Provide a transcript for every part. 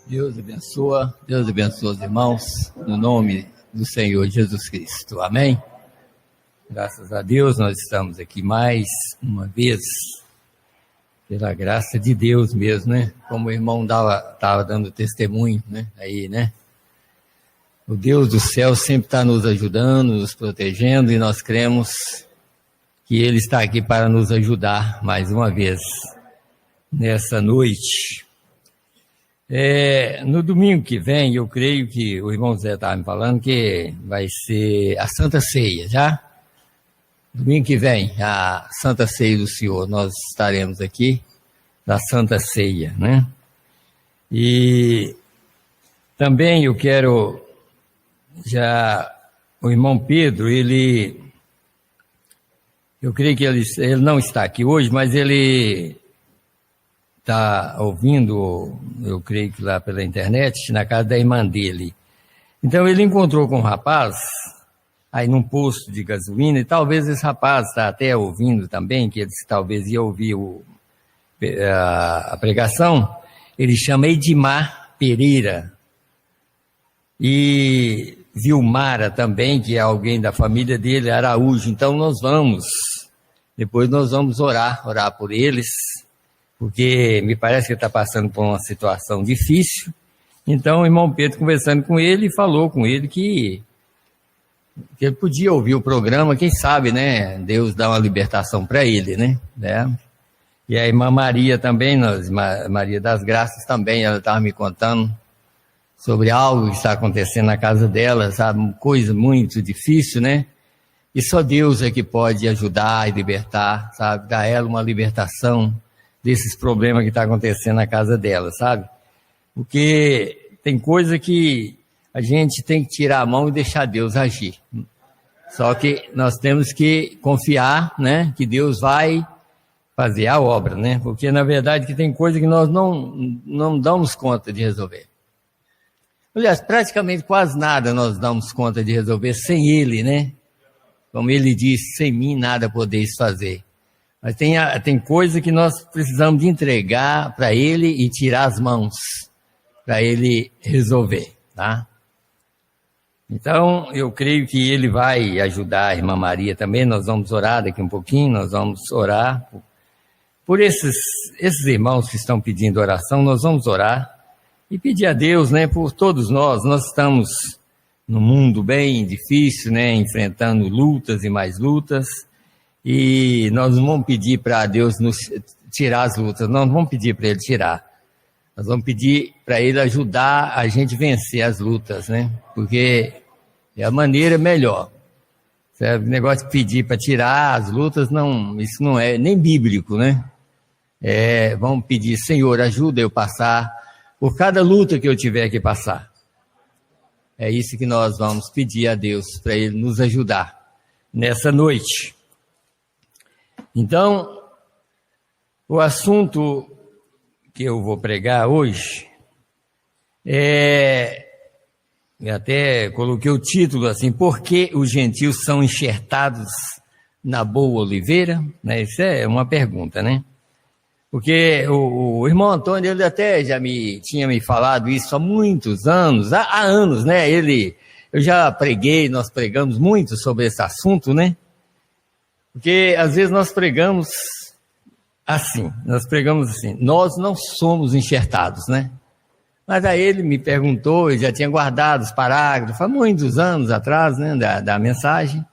Deus abençoa os irmãos, no nome do Senhor Jesus Cristo. Amém? Graças a Deus nós estamos aqui mais uma vez, pela graça de Deus mesmo, né? Como o irmão estava dando testemunho, né? Aí, né? O Deus do céu sempre está nos ajudando, nos protegendo, e nós cremos que Ele está aqui para nos ajudar mais uma vez nessa noite. No domingo que vem, eu creio que o irmão Zé estava me falando que vai ser a Santa Ceia, já? Domingo que vem, a Santa Ceia do Senhor, nós estaremos aqui na Santa Ceia, né? E também eu quero, o irmão Pedro, eu creio que ele não está aqui hoje, mas ele está ouvindo, eu creio que lá pela internet, na casa da irmã dele. Então ele encontrou com um rapaz, aí num posto de gasolina, e talvez esse rapaz está até ouvindo também, que ele talvez ia ouvir a pregação. Ele chama Edmar Pereira. E Vilmara também, que é alguém da família dele, Araújo. Então depois nós vamos orar por eles, porque me parece que ele está passando por uma situação difícil. Então o irmão Pedro, conversando com ele, falou com ele que ele podia ouvir o programa, quem sabe, né? Deus dá uma libertação para ele, né? E a irmã Maria também, Maria das Graças também, ela estava me contando sobre algo que está acontecendo na casa dela, sabe? Uma coisa muito difícil, né? E só Deus é que pode ajudar e libertar, sabe? Dar a ela uma libertação desses problemas que está acontecendo na casa dela, sabe? Porque tem coisa que a gente tem que tirar a mão e deixar Deus agir. Só que nós temos que confiar, né? Que Deus vai fazer a obra, né? Porque na verdade que tem coisa que nós não damos conta de resolver. Aliás, praticamente quase nada nós damos conta de resolver sem Ele, né? Como Ele disse, sem mim nada podeis fazer. Mas tem coisa que nós precisamos de entregar para Ele e tirar as mãos para Ele resolver, tá? Então, eu creio que Ele vai ajudar a irmã Maria também. Nós vamos orar daqui um pouquinho, nós vamos orar por esses irmãos que estão pedindo oração. Nós vamos orar e pedir a Deus, né, por todos nós. Nós estamos num mundo bem difícil, né, enfrentando lutas e mais lutas. E nós não vamos pedir para Deus nos tirar as lutas, nós não vamos pedir para Ele tirar. Nós vamos pedir para Ele ajudar a gente vencer as lutas, né? Porque é a maneira melhor. Certo? O negócio de pedir para tirar as lutas, isso não é nem bíblico, né? Vamos pedir, Senhor, ajuda eu passar por cada luta que eu tiver que passar. É isso que nós vamos pedir a Deus, para Ele nos ajudar nessa noite. Então, o assunto que eu vou pregar hoje eu até coloquei o título assim, por que os gentios são enxertados na boa oliveira? Né? Isso é uma pergunta, né? Porque o irmão Antônio, ele até já tinha me falado isso há muitos anos, há anos, né? Eu já nós pregamos muito sobre esse assunto, né? Porque às vezes nós pregamos assim, nós não somos enxertados, né? Mas aí ele me perguntou, eu já tinha guardado os parágrafos há muitos anos atrás, né, da mensagem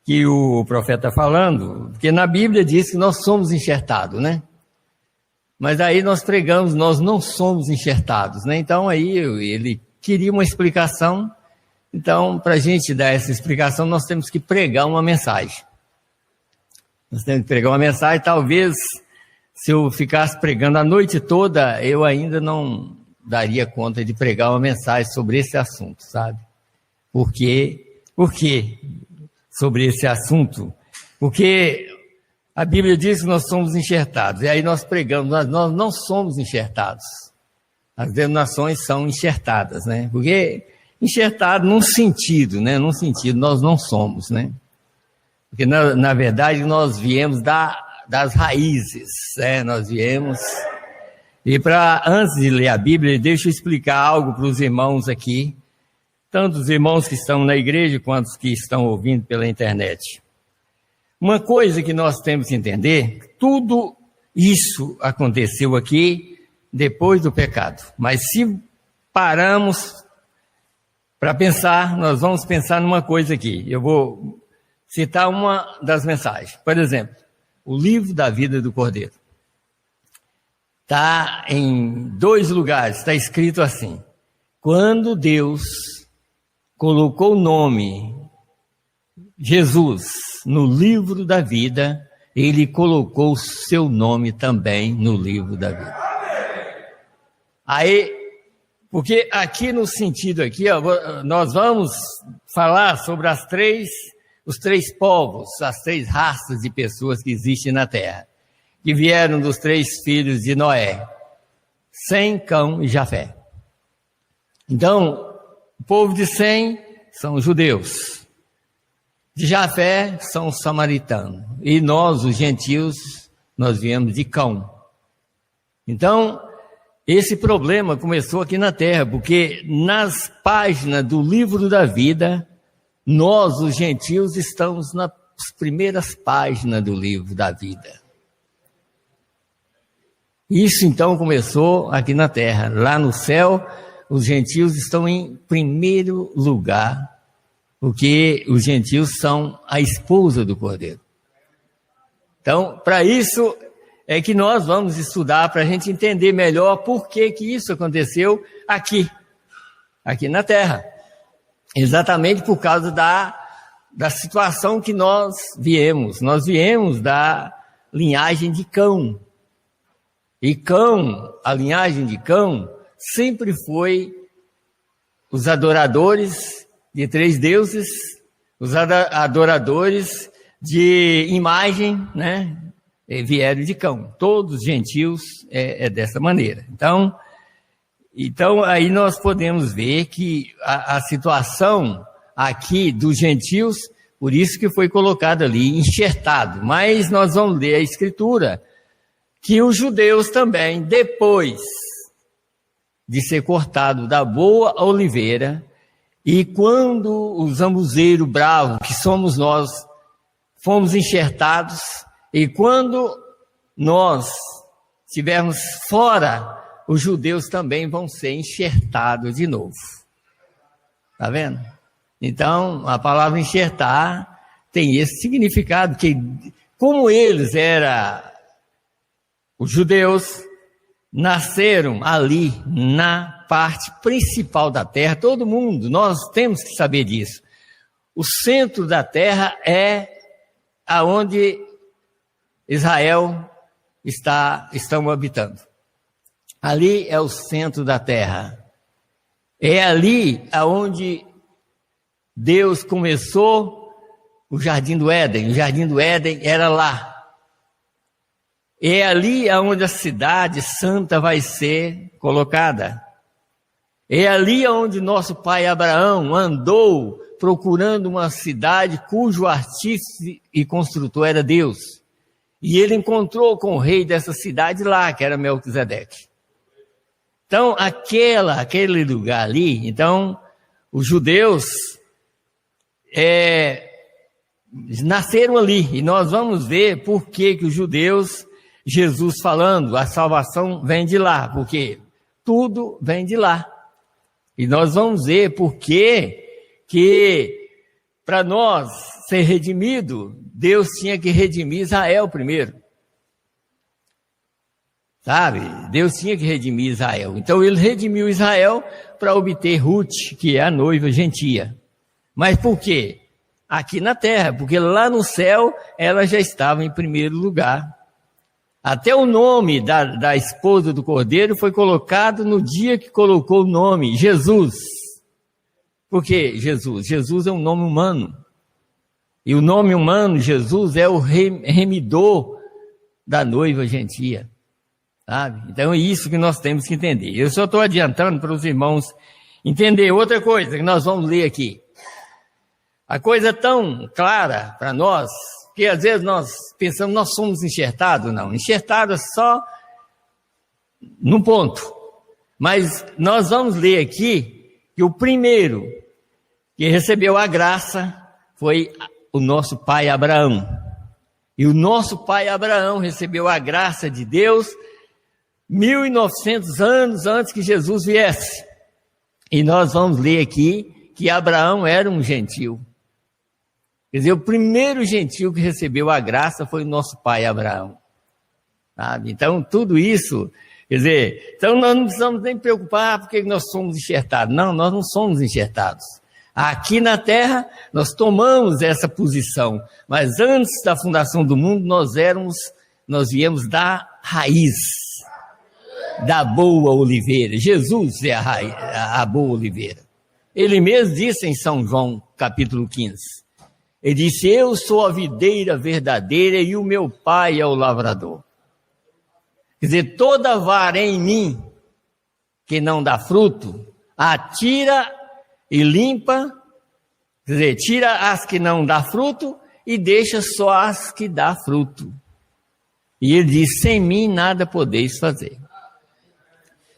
que o profeta está falando, porque na Bíblia diz que nós somos enxertados, né? Mas aí nós pregamos, nós não somos enxertados, né? Então aí ele queria uma explicação, então para a gente dar essa explicação nós temos que pregar uma mensagem. Nós temos que pregar uma mensagem, talvez se eu ficasse pregando a noite toda, eu ainda não daria conta de pregar uma mensagem sobre esse assunto, sabe? Por quê? Sobre esse assunto? Porque a Bíblia diz que nós somos enxertados, e aí nós pregamos, nós não somos enxertados. As denominações são enxertadas, né? Porque enxertado num sentido, né? Num sentido, nós não somos, né? Porque, na verdade, nós viemos das raízes, né? Nós viemos E antes de ler a Bíblia, deixa eu explicar algo para os irmãos aqui, tanto os irmãos que estão na igreja quanto os que estão ouvindo pela internet. Uma coisa que nós temos que entender, tudo isso aconteceu aqui depois do pecado. Mas se paramos para pensar, nós vamos pensar numa coisa aqui. Eu vou citar uma das mensagens. Por exemplo, o livro da vida do Cordeiro. Está em 2 lugares, está escrito assim: quando Deus colocou o nome Jesus no livro da vida, ele colocou o seu nome também no livro da vida. Aí, porque aqui no sentido aqui, ó, nós vamos falar sobre os 3 povos, as 3 raças de pessoas que existem na Terra, que vieram dos 3 filhos de Noé, Sem, Cão e Jafé. Então, o povo de Sem são os judeus, de Jafé são os samaritanos, e nós, os gentios, nós viemos de Cão. Então, esse problema começou aqui na Terra, porque nas páginas do livro da vida, nós, os gentios, estamos nas primeiras páginas do livro da vida. Isso então começou aqui na Terra. Lá no céu, os gentios estão em primeiro lugar, porque os gentios são a esposa do Cordeiro. Então, para isso é que nós vamos estudar, para a gente entender melhor por que isso aconteceu aqui na Terra. Exatamente por causa da situação que nós viemos. Nós viemos da linhagem de Cão. E Cão, a linhagem de Cão, sempre foi os adoradores de 3 deuses, os adoradores de imagem, né? Vieram de Cão. Todos os gentios é dessa maneira. Então aí nós podemos ver que a situação aqui dos gentios, por isso que foi colocado ali, enxertado. Mas nós vamos ler a Escritura, que os judeus também, depois de ser cortado da boa oliveira, e quando o zambuzeiro bravo, que somos nós, fomos enxertados, e quando nós estivermos fora, os judeus também vão ser enxertados de novo. Está vendo? Então, a palavra enxertar tem esse significado, que como eles eram os judeus, nasceram ali na parte principal da terra. Todo mundo, nós temos que saber disso. O centro da terra é aonde Israel estão habitando. Ali é o centro da terra. É ali aonde Deus começou o Jardim do Éden. O Jardim do Éden era lá. É ali aonde a cidade santa vai ser colocada. É ali aonde nosso pai Abraão andou procurando uma cidade cujo artífice e construtor era Deus. E ele encontrou com o rei dessa cidade lá, que era Melquisedeque. Então, aquele lugar ali, então, os judeus nasceram ali. E nós vamos ver por que os judeus, Jesus falando, a salvação vem de lá, porque tudo vem de lá. E nós vamos ver por que para nós ser redimido, Deus tinha que redimir Israel primeiro. Sabe? Deus tinha que redimir Israel. Então ele redimiu Israel para obter Ruth, que é a noiva gentia. Mas por quê? Aqui na terra, porque lá no céu ela já estava em primeiro lugar. Até o nome da esposa do Cordeiro foi colocado no dia que colocou o nome, Jesus. Por que Jesus? Jesus é um nome humano. E o nome humano, Jesus, é o remidor da noiva gentia. Sabe? Então é isso que nós temos que entender. Eu só estou adiantando para os irmãos entender outra coisa que nós vamos ler aqui. A coisa tão clara para nós, que às vezes nós pensamos, nós somos enxertados. Não, enxertado é só num ponto. Mas nós vamos ler aqui que o primeiro que recebeu a graça foi o nosso pai Abraão. E o nosso pai Abraão recebeu a graça de Deus 1.900 anos antes que Jesus viesse. E nós vamos ler aqui que Abraão era um gentil. Quer dizer, o primeiro gentil que recebeu a graça foi o nosso pai Abraão. Sabe? Então, tudo isso, quer dizer, então nós não precisamos nem preocupar porque nós somos enxertados. Não, nós não somos enxertados. Aqui na terra, nós tomamos essa posição. Mas antes da fundação do mundo, nós viemos da raiz, da boa oliveira. Jesus é a boa oliveira. Ele mesmo disse em São João, capítulo 15. Ele disse, eu sou a videira verdadeira e o meu pai é o lavrador. Quer dizer, toda vara em mim que não dá fruto, atira e limpa, quer dizer, tira as que não dá fruto e deixa só as que dá fruto. E ele diz, sem mim nada podeis fazer.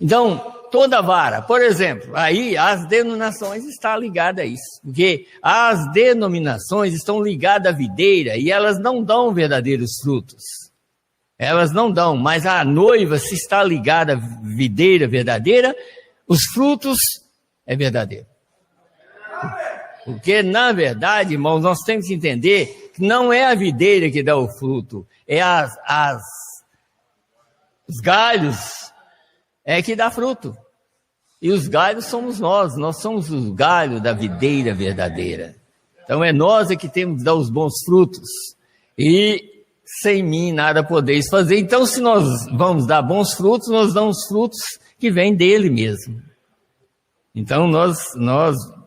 Então, toda vara, por exemplo, aí as denominações estão ligadas a isso, porque as denominações estão ligadas à videira e elas não dão verdadeiros frutos. Elas não dão, mas a noiva, se está ligada à videira verdadeira, os frutos é verdadeiro. Porque, na verdade, irmãos, nós temos que entender que não é a videira que dá o fruto, é os galhos é que dá fruto. E os galhos somos nós somos os galhos da videira verdadeira. Então é nós que temos que dar os bons frutos. E sem mim nada podeis fazer. Então se nós vamos dar bons frutos, nós damos frutos que vêm dele mesmo. Então nós,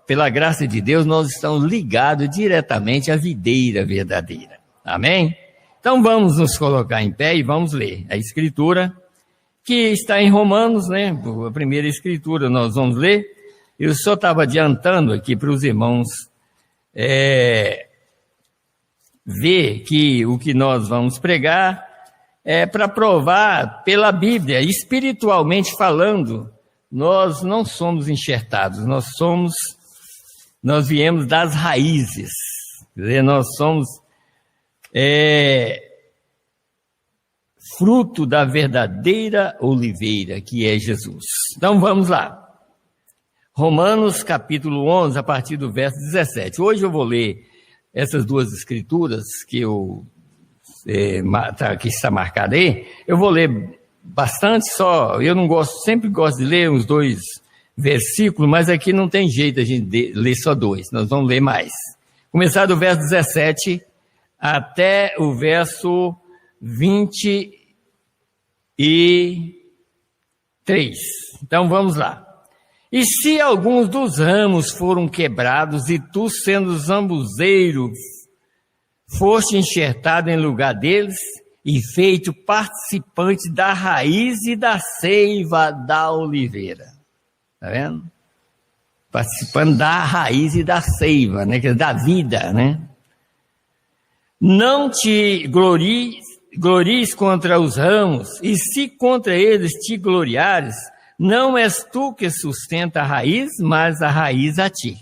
pela graça de Deus, nós estamos ligados diretamente à videira verdadeira. Amém? Então vamos nos colocar em pé e vamos ler a Escritura, que está em Romanos, né? A primeira Escritura nós vamos ler. Eu só estava adiantando aqui para os irmãos ver que o que nós vamos pregar é para provar pela Bíblia, espiritualmente falando, nós não somos enxertados, nós viemos das raízes, quer dizer, nós somos fruto da verdadeira oliveira, que é Jesus. Então vamos lá. Romanos capítulo 11, a partir do verso 17. Hoje eu vou ler essas duas escrituras que que está marcada aí. Eu vou ler bastante só, eu não gosto, sempre gosto de ler uns 2 versículos, mas aqui não tem jeito a gente ler só 2, nós vamos ler mais. Começar do verso 17 até o verso 23. Então vamos lá. E se alguns dos ramos foram quebrados, e tu, sendo zambuzeiro, foste enxertado em lugar deles, e feito participante da raiz e da seiva da oliveira. Está vendo? Participando da raiz e da seiva, né? Da vida, né? Não te glories contra os ramos, e se contra eles te gloriares, não és tu que sustenta a raiz, mas a raiz a ti.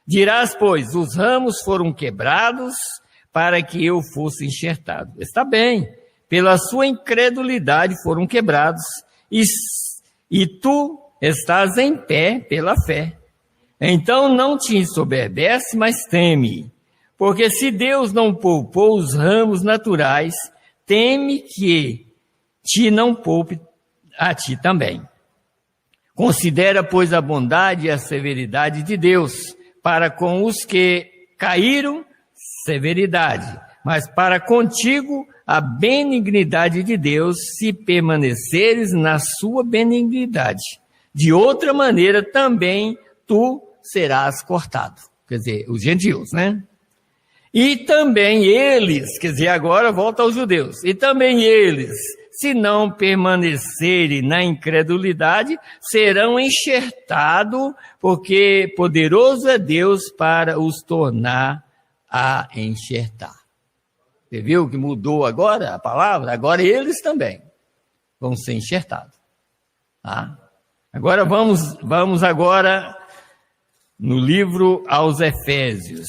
Dirás, pois, os ramos foram quebrados para que eu fosse enxertado. Está bem, pela sua incredulidade foram quebrados, e tu estás em pé pela fé. Então não te ensoberbece, mas teme. Porque se Deus não poupou os ramos naturais, teme que te não poupe a ti também. Considera, pois, a bondade e a severidade de Deus, para com os que caíram, severidade, mas para contigo a benignidade de Deus, se permaneceres na sua benignidade. De outra maneira também tu serás cortado. Quer dizer, os gentios, né? E também eles, quer dizer, agora volta aos judeus, e também eles, se não permanecerem na incredulidade, serão enxertados, porque poderoso é Deus para os tornar a enxertar. Você viu que mudou agora a palavra? Agora eles também. vão ser enxertados. Tá? Agora vamos agora no livro aos Efésios.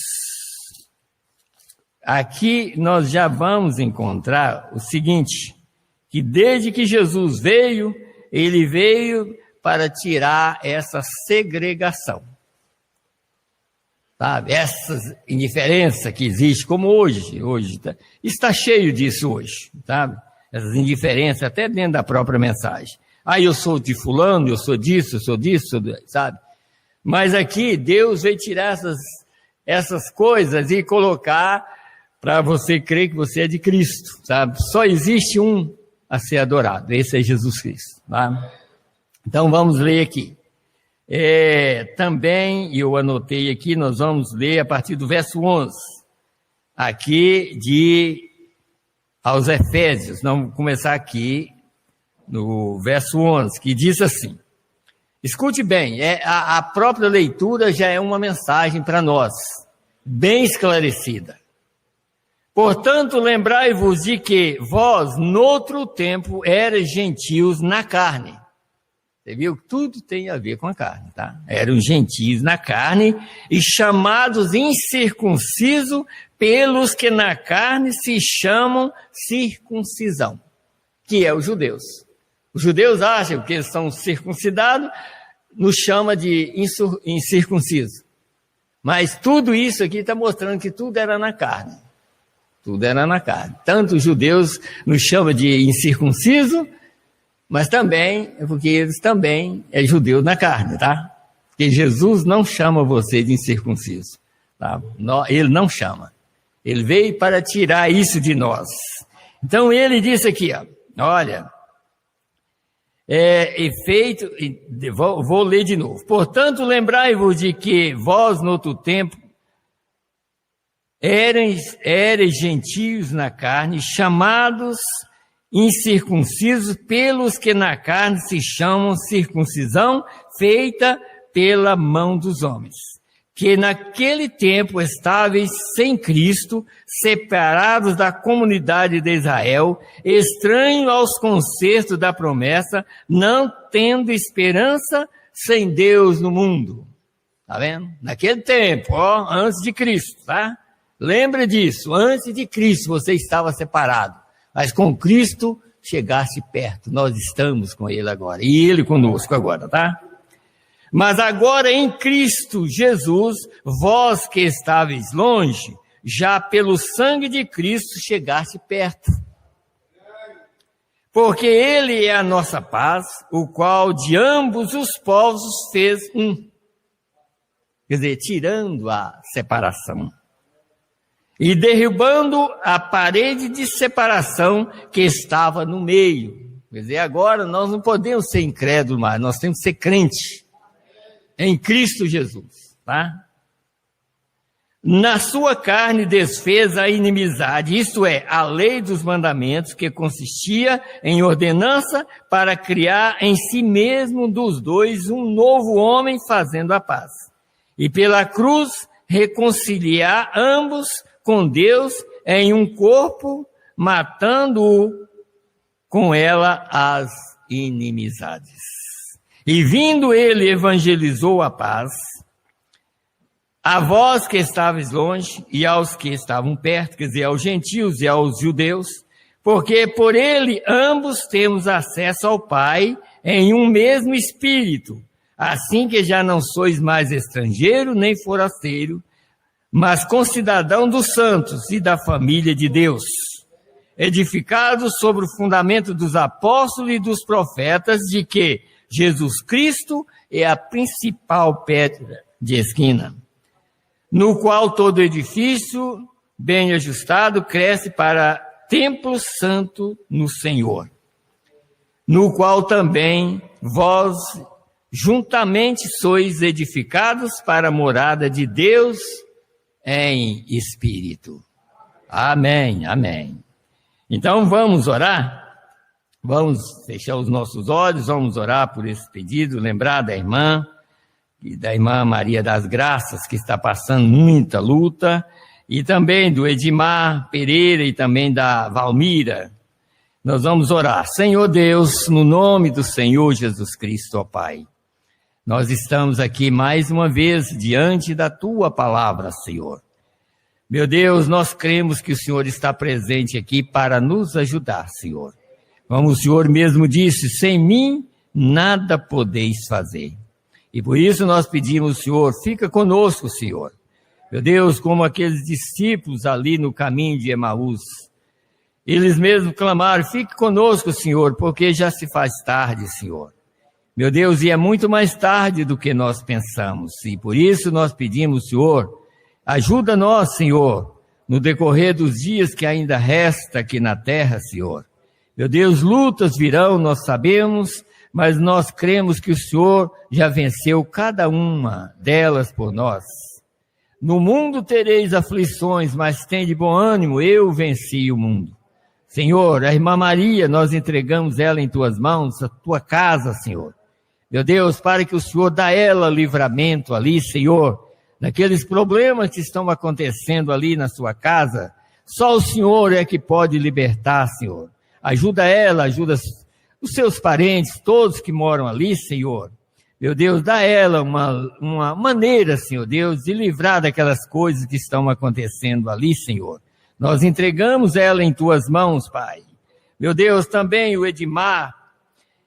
Aqui nós já vamos encontrar o seguinte, que desde que Jesus veio, ele veio para tirar essa segregação. Sabe? Essa indiferença que existe, como hoje está cheio disso hoje, sabe? Essas indiferenças até dentro da própria mensagem. Eu sou de fulano, eu sou disso, sabe? Mas aqui Deus veio tirar essas coisas e colocar para você crer que você é de Cristo, sabe? Só existe um a ser adorado, esse é Jesus Cristo, tá? Então vamos ler aqui. Também, eu anotei aqui, nós vamos ler a partir do verso 11, aqui aos Efésios. Nós vamos começar aqui no verso 11, que diz assim, escute bem, a própria leitura já é uma mensagem para nós, bem esclarecida. Portanto, lembrai-vos de que vós, noutro tempo, erais gentios na carne. Você viu que tudo tem a ver com a carne, tá? Eram gentios na carne e chamados incircunciso pelos que na carne se chamam circuncisão, que é os judeus. Os judeus acham que eles são circuncidados, nos chama de incircunciso. Mas tudo isso aqui está mostrando que tudo era na carne. Tudo era na carne. Tanto os judeus nos chamam de incircunciso, mas também, porque eles também é judeu na carne, tá? Porque Jesus não chama você de incircunciso, tá? Ele não chama. Ele veio para tirar isso de nós. Então ele disse aqui, olha, vou ler de novo. Portanto, lembrai-vos de que vós, no outro tempo, erais gentios na carne, chamados incircuncisos pelos que na carne se chamam circuncisão, feita pela mão dos homens. Que naquele tempo estáveis sem Cristo, separados da comunidade de Israel, estranhos aos concertos da promessa, não tendo esperança, sem Deus no mundo. Tá vendo? Naquele tempo, antes de Cristo, tá? Lembra disso, antes de Cristo você estava separado, mas com Cristo chegaste perto, nós estamos com Ele agora, e Ele conosco agora, tá? Mas agora em Cristo Jesus, vós que estáveis longe, já pelo sangue de Cristo chegaste perto. Porque Ele é a nossa paz, o qual de ambos os povos fez um. Quer dizer, tirando a separação. E derrubando a parede de separação que estava no meio. Quer dizer, agora nós não podemos ser incrédulos mais, nós temos que ser crente em Cristo Jesus, tá? Na sua carne desfez a inimizade, isto é, a lei dos mandamentos, que consistia em ordenança para criar em si mesmo dos dois um novo homem fazendo a paz. E pela cruz reconciliar ambos com Deus em um corpo, matando-o com ela as inimizades. E vindo ele, evangelizou a paz, a vós que estáveis longe e aos que estavam perto, quer dizer, aos gentios e aos judeus, porque por ele ambos temos acesso ao Pai em um mesmo Espírito, assim que já não sois mais estrangeiro nem forasteiro, mas concidadão dos santos e da família de Deus, edificados sobre o fundamento dos apóstolos e dos profetas, de que Jesus Cristo é a principal pedra de esquina, no qual todo edifício bem ajustado cresce para templo santo no Senhor, no qual também vós juntamente sois edificados para a morada de Deus em espírito. Amém, amém. Então vamos orar? Vamos fechar os nossos olhos, vamos orar por esse pedido, lembrar da irmã Maria das Graças, que está passando muita luta, e também do Edmar Pereira e também da Valmira. nós vamos orar. Senhor Deus, no nome do Senhor Jesus Cristo, ó Pai, nós estamos aqui mais uma vez diante da Tua palavra, Senhor. Meu Deus, nós cremos que o Senhor está presente aqui para nos ajudar, Senhor. Como o Senhor mesmo disse, sem mim nada podeis fazer. E por isso nós pedimos, Senhor, fica conosco, Senhor. Meu Deus, como aqueles discípulos ali no caminho de Emaús, eles mesmos clamaram, fique conosco, Senhor, porque já se faz tarde, Senhor. Meu Deus, e é muito mais tarde do que nós pensamos. E por isso nós pedimos, Senhor, ajuda nós, Senhor, no decorrer dos dias que ainda resta aqui na terra, Senhor. Meu Deus, lutas virão, nós sabemos, mas nós cremos que o Senhor já venceu cada uma delas por nós. No mundo tereis aflições, mas tende bom ânimo, eu venci o mundo. Senhor, a irmã Maria, nós entregamos ela em Tuas mãos, a Tua casa, Senhor. Meu Deus, para que o Senhor dê a ela livramento ali, Senhor, naqueles problemas que estão acontecendo ali na sua casa. Só o Senhor é que pode libertar, Senhor. Ajuda ela, ajuda os seus parentes, todos que moram ali, Senhor. Meu Deus, dá a ela uma maneira, Senhor Deus, de livrar daquelas coisas que estão acontecendo ali, Senhor. Nós entregamos ela em Tuas mãos, Pai. Meu Deus, também o Edmar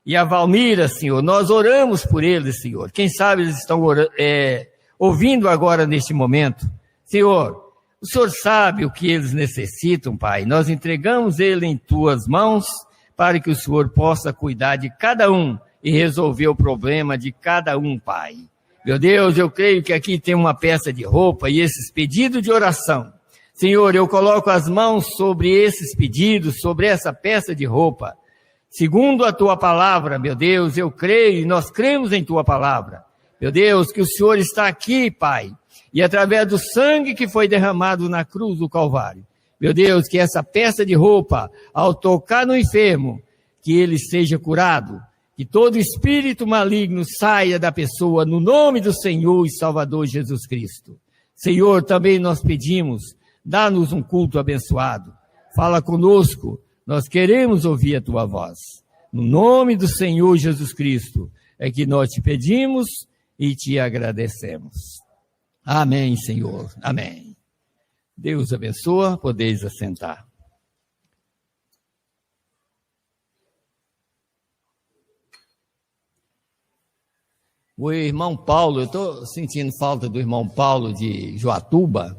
e a Valmira, Senhor, nós oramos por eles, Senhor. Quem sabe eles estão ouvindo agora neste momento. Senhor, o Senhor sabe o que eles necessitam, Pai. Nós entregamos ele em Tuas mãos para que o Senhor possa cuidar de cada um e resolver o problema de cada um, Pai. Meu Deus, eu creio que aqui tem uma peça de roupa e esses pedidos de oração. Senhor, eu coloco as mãos sobre esses pedidos, sobre essa peça de roupa. Segundo a Tua palavra, meu Deus, eu creio e nós cremos em Tua palavra. Meu Deus, que o Senhor está aqui, Pai, e através do sangue que foi derramado na cruz do Calvário. Meu Deus, que essa peça de roupa, ao tocar no enfermo, que ele seja curado, que todo espírito maligno saia da pessoa, no nome do Senhor e Salvador Jesus Cristo. Senhor, também nós pedimos, dá-nos um culto abençoado. Fala conosco, nós queremos ouvir a Tua voz. No nome do Senhor Jesus Cristo, é que nós te pedimos e te agradecemos. Amém, Senhor. Amém. Deus abençoa, podeis assentar. O irmão Paulo, eu estou sentindo falta do irmão Paulo de Joatuba.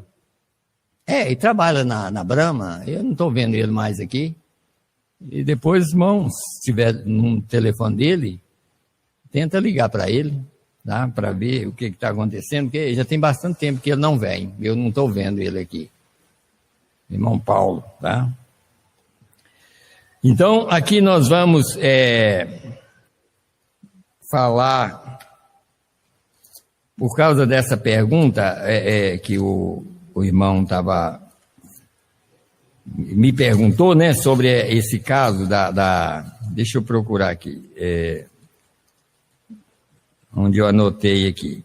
Ele trabalha na Brahma, eu não estou vendo ele mais aqui. E depois, irmão, se tiver no telefone dele, tenta ligar para ele, tá? Para ver o que está acontecendo, porque já tem bastante tempo que ele não vem, eu não estou vendo ele aqui. Irmão Paulo, tá? Então, aqui nós vamos falar, por causa dessa pergunta que o irmão me perguntou, né, sobre esse caso deixa eu procurar aqui, onde eu anotei aqui.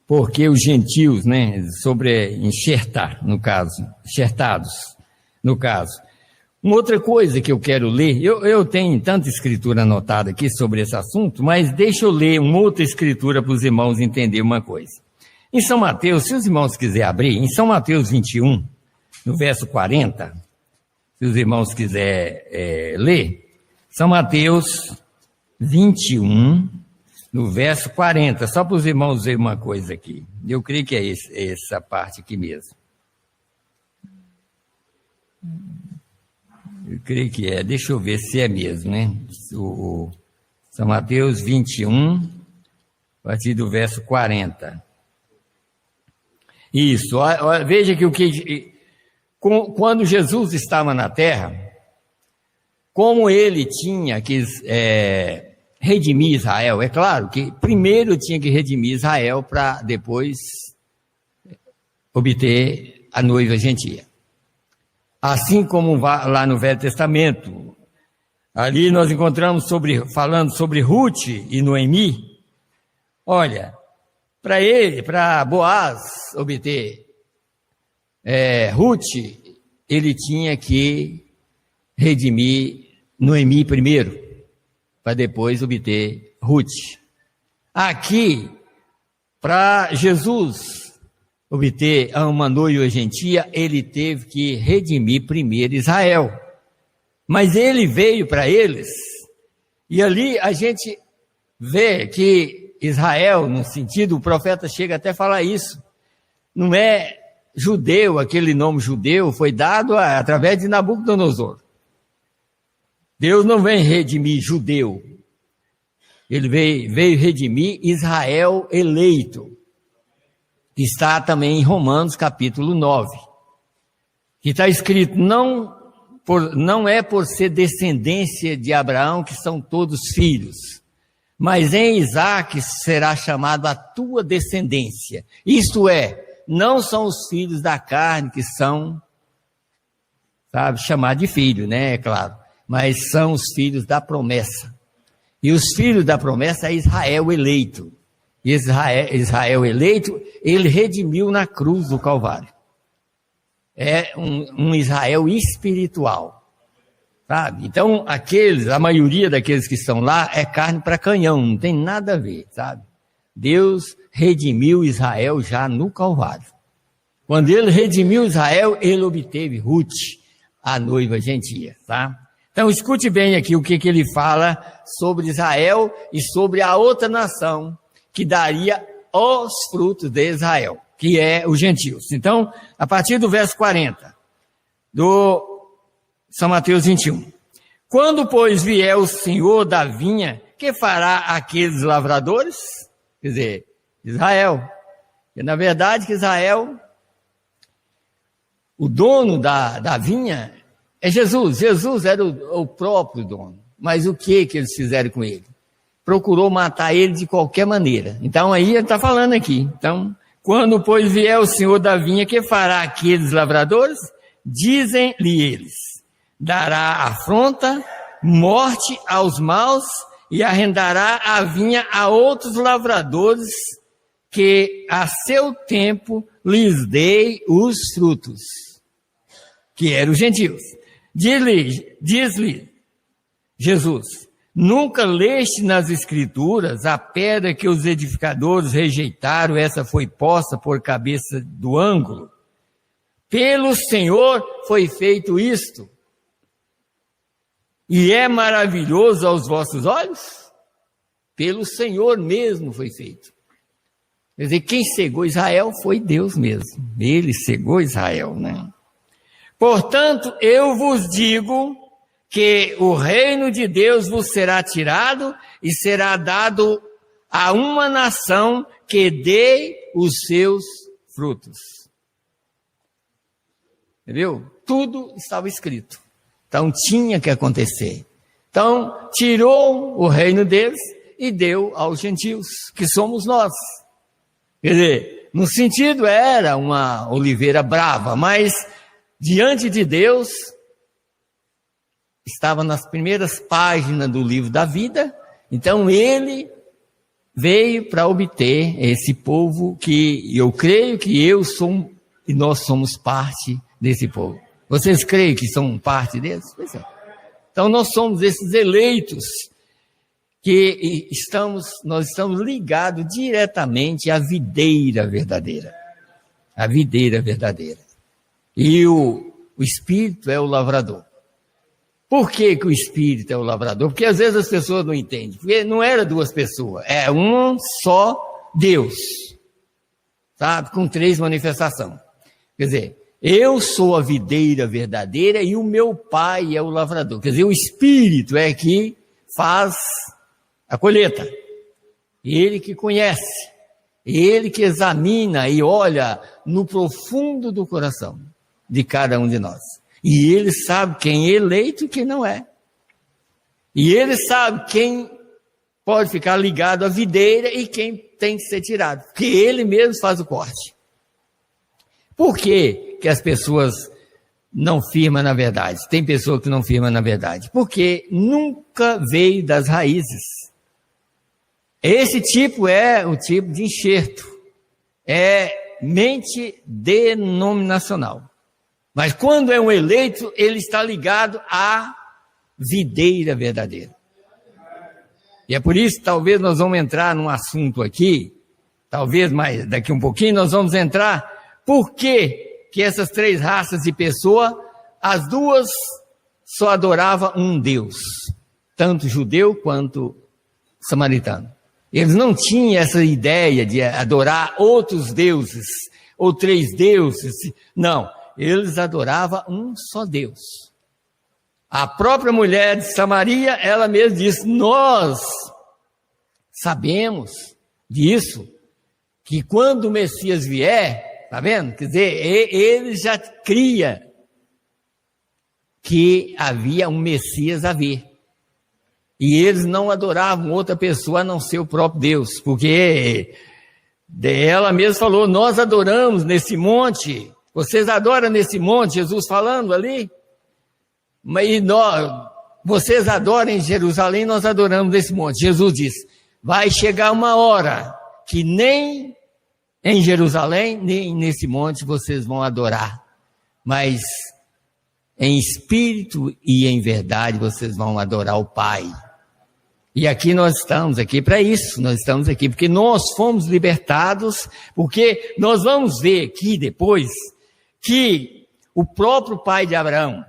Porque os gentios, né, sobre enxertar, no caso, enxertados, no caso. Uma outra coisa que eu quero ler, eu tenho tanta escritura anotada aqui sobre esse assunto, mas deixa eu ler uma outra escritura para os irmãos entenderem uma coisa. Em São Mateus, se os irmãos quiserem abrir, em São Mateus 21, no verso 40, se os irmãos quiserem ler, São Mateus 21, no verso 40, só para os irmãos verem uma coisa aqui. Eu creio que é essa parte aqui mesmo. Eu creio que é. Deixa eu ver se é mesmo, né? São Mateus 21, a partir do verso 40. Isso. Veja que quando Jesus estava na terra, como ele tinha que redimir Israel, é claro que primeiro tinha que redimir Israel para depois obter a noiva gentia. Assim como lá no Velho Testamento, ali nós encontramos falando sobre Ruth e Noemi. Olha, para Boaz obter Ruth, ele tinha que redimir Noemi primeiro, para depois obter Ruth. Aqui, para Jesus obter uma noiva gentia, ele teve que redimir primeiro Israel. Mas ele veio para eles, e ali a gente vê que Israel, no sentido, o profeta chega até a falar isso, não é judeu, aquele nome judeu foi dado através de Nabucodonosor. Deus não vem redimir judeu, ele veio redimir Israel eleito, que está também em Romanos capítulo 9, que está escrito, não é por ser descendência de Abraão que são todos filhos, mas em Isaque será chamado a tua descendência. Isto é, não são os filhos da carne que são, chamados de filho, né, é claro, mas são os filhos da promessa. E os filhos da promessa é Israel eleito. Israel eleito, ele redimiu na cruz do Calvário. É um Israel espiritual, sabe? Então, a maioria daqueles que estão lá é carne para canhão, não tem nada a ver, sabe? Deus redimiu Israel já no Calvário. Quando ele redimiu Israel, ele obteve Ruth, a noiva gentia, tá? Então, escute bem aqui o que ele fala sobre Israel e sobre a outra nação que daria os frutos de Israel, que é os gentios. Então, a partir do verso 40, do São Mateus 21. Quando, pois, vier o Senhor da vinha, que fará aqueles lavradores? Quer dizer, Israel. E, na verdade, que Israel, o dono da vinha, é Jesus. Jesus era o próprio dono. Mas o que eles fizeram com ele? Procurou matar ele de qualquer maneira. Então, aí ele está falando aqui. Então, quando, pois, vier o Senhor da vinha, que fará aqueles lavradores? Dizem-lhe eles, dará afronta, morte aos maus, e arrendará a vinha a outros lavradores, que a seu tempo lhes dei os frutos, que eram os gentios. Diz-lhe Jesus, nunca leste nas Escrituras a pedra que os edificadores rejeitaram, essa foi posta por cabeça do ângulo? Pelo Senhor foi feito isto, e é maravilhoso aos vossos olhos? Pelo Senhor mesmo foi feito. Quer dizer, quem cegou Israel foi Deus mesmo. Ele cegou Israel, né? Portanto, eu vos digo que o reino de Deus vos será tirado e será dado a uma nação que dê os seus frutos. Entendeu? Tudo estava escrito. Então tinha que acontecer. Então tirou o reino deles e deu aos gentios, que somos nós. Quer dizer, no sentido era uma oliveira brava, mas diante de Deus estava nas primeiras páginas do livro da vida. Então ele veio para obter esse povo que eu creio que eu sou e nós somos parte desse povo. Vocês creem que são parte deles? Pois é. Então nós somos esses eleitos que nós estamos ligados diretamente à videira verdadeira. A videira verdadeira. E o Espírito é o lavrador. Por que o Espírito é o lavrador? Porque às vezes as pessoas não entendem. Porque não era duas pessoas, é um só Deus. Sabe? Com 3 manifestações. Quer dizer, eu sou a videira verdadeira e o meu pai é o lavrador. Quer dizer, o Espírito é que faz a colheita. Ele que conhece. Ele que examina e olha no profundo do coração de cada um de nós. E ele sabe quem é eleito e quem não é. E ele sabe quem pode ficar ligado à videira e quem tem que ser tirado. Porque ele mesmo faz o corte. Por que as pessoas não firmam na verdade? Tem pessoa que não firma na verdade. Porque nunca veio das raízes. Esse tipo é o tipo de enxerto. É mente denominacional. Mas quando é um eleito, ele está ligado à videira verdadeira. E é por isso que talvez nós vamos entrar num assunto aqui, talvez mais daqui um pouquinho nós vamos entrar, por que essas três raças de pessoa, as duas só adoravam um Deus, tanto judeu quanto samaritano. Eles não tinham essa ideia de adorar outros deuses, ou três deuses, não, eles adoravam um só Deus. A própria mulher de Samaria, ela mesma disse, nós sabemos disso, que quando o Messias vier, tá vendo? Quer dizer, ele já cria que havia um Messias a vir. E eles não adoravam outra pessoa a não ser o próprio Deus, porque ela mesma falou, nós adoramos nesse monte, vocês adoram nesse monte, Jesus falando ali, mas vocês adoram em Jerusalém, nós adoramos nesse monte. Jesus disse, vai chegar uma hora que nem em Jerusalém, nem nesse monte vocês vão adorar, mas em espírito e em verdade vocês vão adorar o Pai. E aqui nós estamos aqui para isso, nós estamos aqui porque nós fomos libertados, porque nós vamos ver aqui depois que o próprio pai de Abraão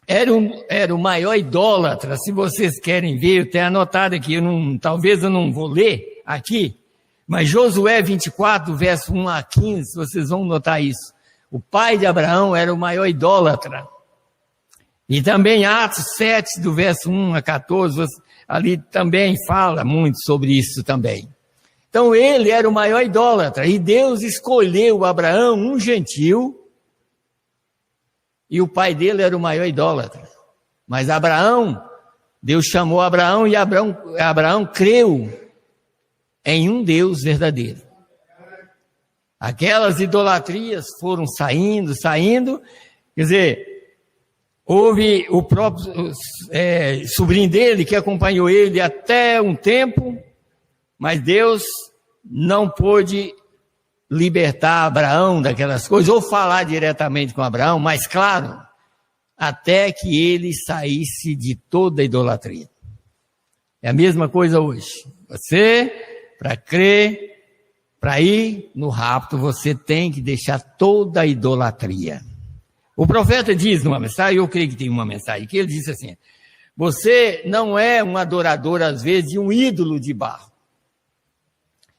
era o maior idólatra. Se vocês querem ver, eu tenho anotado aqui, talvez eu não vou ler aqui, mas Josué 24, verso 1 a 15, vocês vão notar isso. O pai de Abraão era o maior idólatra. E também Atos 7, do verso 1 a 14, ali também fala muito sobre isso também. Então ele era o maior idólatra, e Deus escolheu Abraão, um gentil, e o pai dele era o maior idólatra. Mas Deus chamou Abraão, e Abraão creu em um Deus verdadeiro. Aquelas idolatrias foram saindo, quer dizer, houve o próprio sobrinho dele que acompanhou ele até um tempo, mas Deus não pôde libertar Abraão daquelas coisas, ou falar diretamente com Abraão, mas claro, até que ele saísse de toda a idolatria. É a mesma coisa hoje. Você, para crer, para ir no rapto, você tem que deixar toda a idolatria. O profeta diz numa mensagem, eu creio que tem uma mensagem, que ele disse assim, você não é um adorador, às vezes, de um ídolo de barro,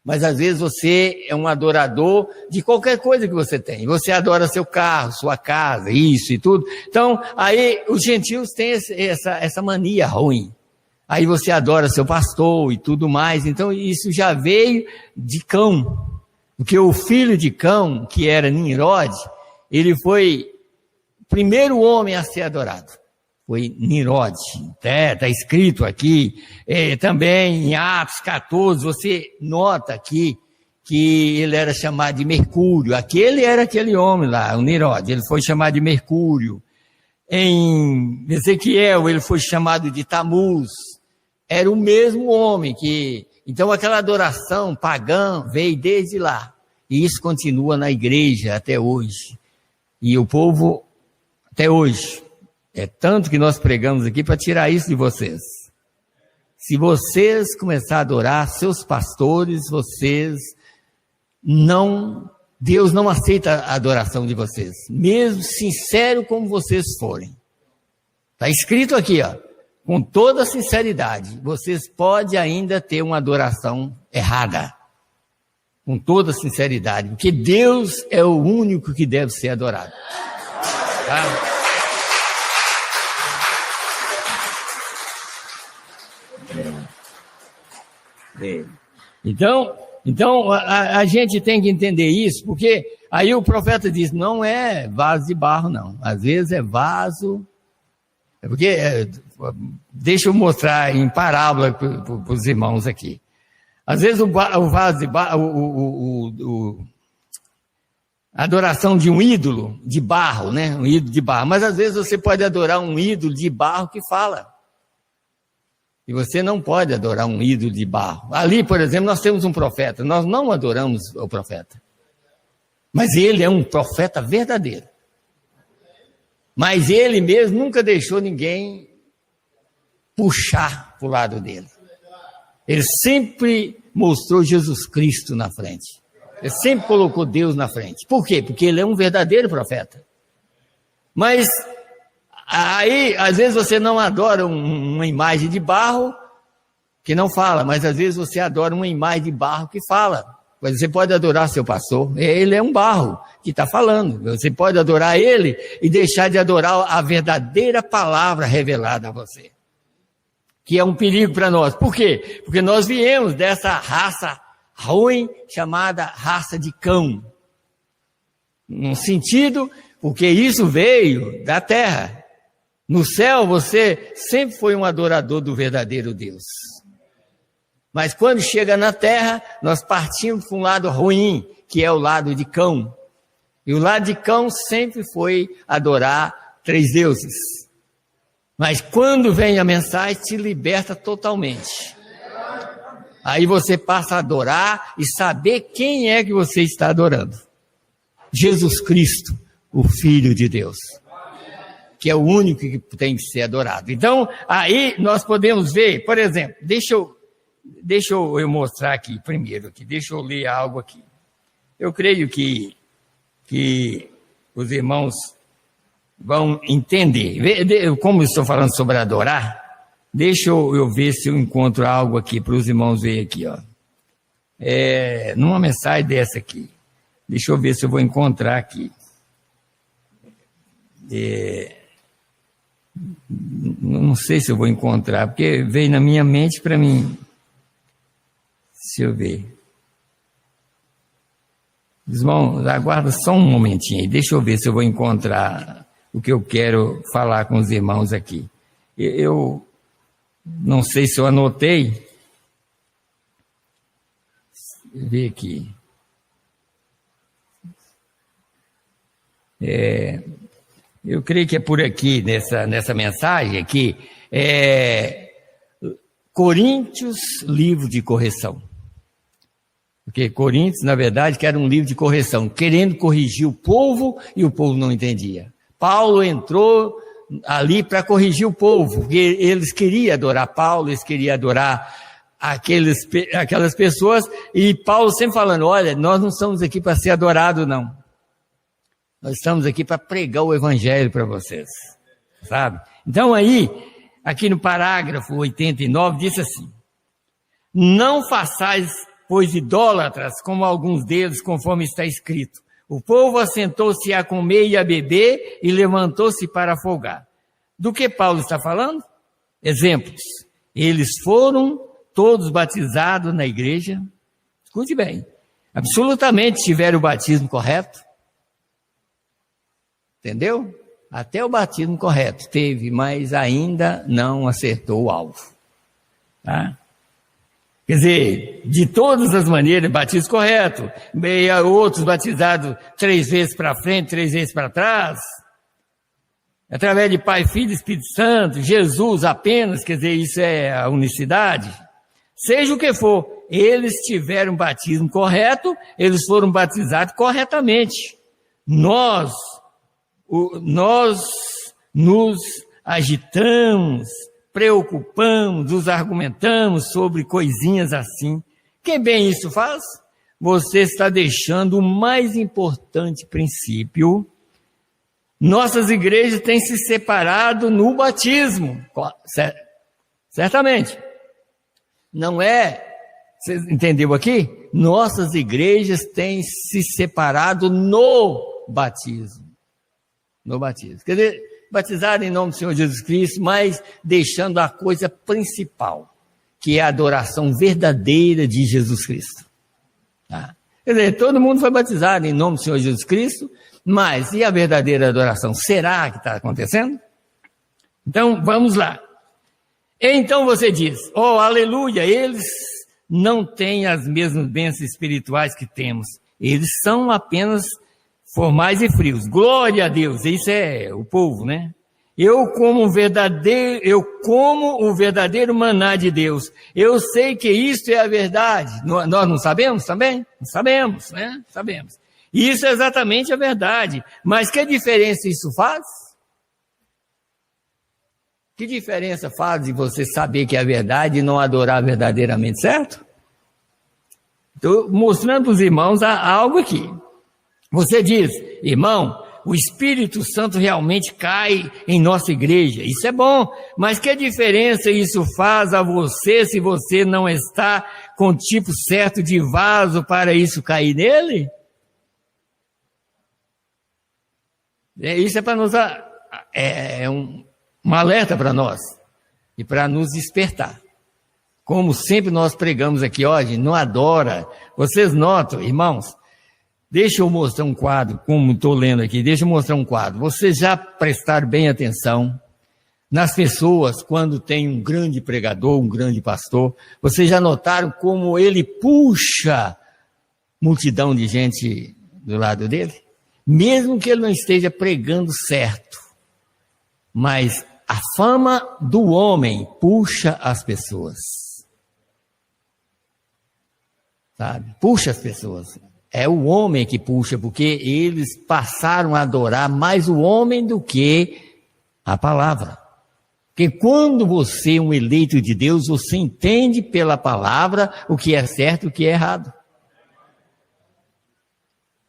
mas às vezes você é um adorador de qualquer coisa que você tem. Você adora seu carro, sua casa, isso e tudo. Então, aí os gentios têm essa mania ruim. Aí você adora seu pastor e tudo mais. Então, isso já veio de Cão, porque o filho de Cão, que era Nimrod, ele foi o primeiro homem a ser adorado. Foi Nimrod, está escrito aqui, também em Atos 14, você nota aqui que ele era chamado de Mercúrio, aquele homem lá, o Nimrod, ele foi chamado de Mercúrio. Em Ezequiel, ele foi chamado de Tamuz, era o mesmo homem então aquela adoração pagã veio desde lá, e isso continua na igreja até hoje, e o povo, até hoje, é tanto que nós pregamos aqui para tirar isso de vocês. Se vocês começarem a adorar seus pastores, Deus não aceita a adoração de vocês, mesmo sincero como vocês forem. Está escrito aqui, com toda sinceridade, vocês podem ainda ter uma adoração errada, com toda sinceridade, porque Deus é o único que deve ser adorado. Tá? Então a gente tem que entender isso, porque aí o profeta diz, não é vaso de barro não, às vezes é vaso, deixa eu mostrar em parábola para os irmãos aqui, às vezes o vaso de barro, a adoração de um ídolo de barro, né? Um ídolo de barro, mas às vezes você pode adorar um ídolo de barro que fala. E você não pode adorar um ídolo de barro. Ali, por exemplo, nós temos um profeta. Nós não adoramos o profeta. Mas ele é um profeta verdadeiro. Mas ele mesmo nunca deixou ninguém puxar para o lado dele. Ele sempre mostrou Jesus Cristo na frente. Ele sempre colocou Deus na frente. Por quê? Porque ele é um verdadeiro profeta. Mas aí, às vezes você não adora uma imagem de barro que não fala, mas às vezes você adora uma imagem de barro que fala. Você pode adorar seu pastor, ele é um barro que está falando. Você pode adorar ele e deixar de adorar a verdadeira palavra revelada a você. Que é um perigo para nós. Por quê? Porque nós viemos dessa raça ruim chamada raça de cão. Num sentido, porque isso veio da terra. No céu você sempre foi um adorador do verdadeiro Deus. Mas quando chega na terra, nós partimos para um lado ruim, que é o lado de cão. E o lado de cão sempre foi adorar 3 deuses. Mas quando vem a mensagem, te liberta totalmente. Aí você passa a adorar e saber quem é que você está adorando. Jesus Cristo, o Filho de Deus. Que é o único que tem que ser adorado. Então, aí nós podemos ver, por exemplo, deixa eu mostrar aqui primeiro, deixa eu ler algo aqui. Eu creio que os irmãos vão entender. Como eu estou falando sobre adorar, deixa eu ver se eu encontro algo aqui para os irmãos verem aqui, ó. Numa mensagem dessa aqui. Deixa eu ver se eu vou encontrar aqui. Não sei se eu vou encontrar, porque veio na minha mente para mim. Deixa eu ver. Irmão, aguarda só um momentinho aí. Deixa eu ver se eu vou encontrar o que eu quero falar com os irmãos aqui. Eu não sei se eu anotei. Vê aqui. Eu creio que é por aqui, nessa mensagem aqui. Coríntios, livro de correção. Porque Coríntios, na verdade, que era um livro de correção, querendo corrigir o povo, e o povo não entendia. Paulo entrou ali para corrigir o povo, porque eles queriam adorar Paulo, eles queriam adorar aquelas pessoas, e Paulo sempre falando, olha, nós não estamos aqui para ser adorados, não. Nós estamos aqui para pregar o evangelho para vocês, sabe? Então aí, aqui no parágrafo 89, diz assim, não façais, pois, idólatras, como alguns deles, conforme está escrito. O povo assentou-se a comer e a beber e levantou-se para folgar. Do que Paulo está falando? Exemplos. Eles foram todos batizados na igreja. Escute bem. Absolutamente tiveram o batismo correto. Entendeu? Até o batismo correto teve, mas ainda não acertou o alvo. Tá? Quer dizer, de todas as maneiras, batismo correto, outros batizados 3 vezes para frente, 3 vezes para trás, através de Pai, Filho e Espírito Santo, Jesus apenas, quer dizer, isso é a unicidade. Seja o que for, eles tiveram batismo correto, eles foram batizados corretamente. Nós nos agitamos, preocupamos, nos argumentamos sobre coisinhas assim. Que bem isso faz? Você está deixando o mais importante princípio. Nossas igrejas têm se separado no batismo. Certamente. Não é? Você entendeu aqui? Nossas igrejas têm se separado no batismo. No batismo. Quer dizer, batizado em nome do Senhor Jesus Cristo, mas deixando a coisa principal, que é a adoração verdadeira de Jesus Cristo. Tá? Quer dizer, todo mundo foi batizado em nome do Senhor Jesus Cristo, mas e a verdadeira adoração? Será que está acontecendo? Então, vamos lá. Então você diz, oh, aleluia, eles não têm as mesmas bênçãos espirituais que temos. Eles são apenas formais e frios. Glória a Deus. Isso é o povo, né? Eu como o verdadeiro maná de Deus. Eu sei que isso é a verdade. Nós não sabemos também? Não sabemos, né? Sabemos. Isso é exatamente a verdade. Mas que diferença isso faz? Que diferença faz de você saber que é a verdade e não adorar verdadeiramente, certo? Estou mostrando para os irmãos algo aqui. Você diz, irmão, o Espírito Santo realmente cai em nossa igreja. Isso é bom, mas que diferença isso faz a você se você não está com o tipo certo de vaso para isso cair nele? Isso é para nos... um alerta para nós e para nos despertar. Como sempre nós pregamos aqui hoje, não adora. Vocês notam, irmãos, deixa eu mostrar um quadro, como estou lendo aqui, deixa eu mostrar um quadro. Vocês já prestaram bem atenção nas pessoas quando tem um grande pregador, um grande pastor? Vocês já notaram como ele puxa multidão de gente do lado dele? Mesmo que ele não esteja pregando certo. Mas a fama do homem puxa as pessoas. Sabe? Puxa as pessoas. É o homem que puxa, porque eles passaram a adorar mais o homem do que a palavra. Porque quando você é um eleito de Deus, você entende pela palavra o que é certo e o que é errado.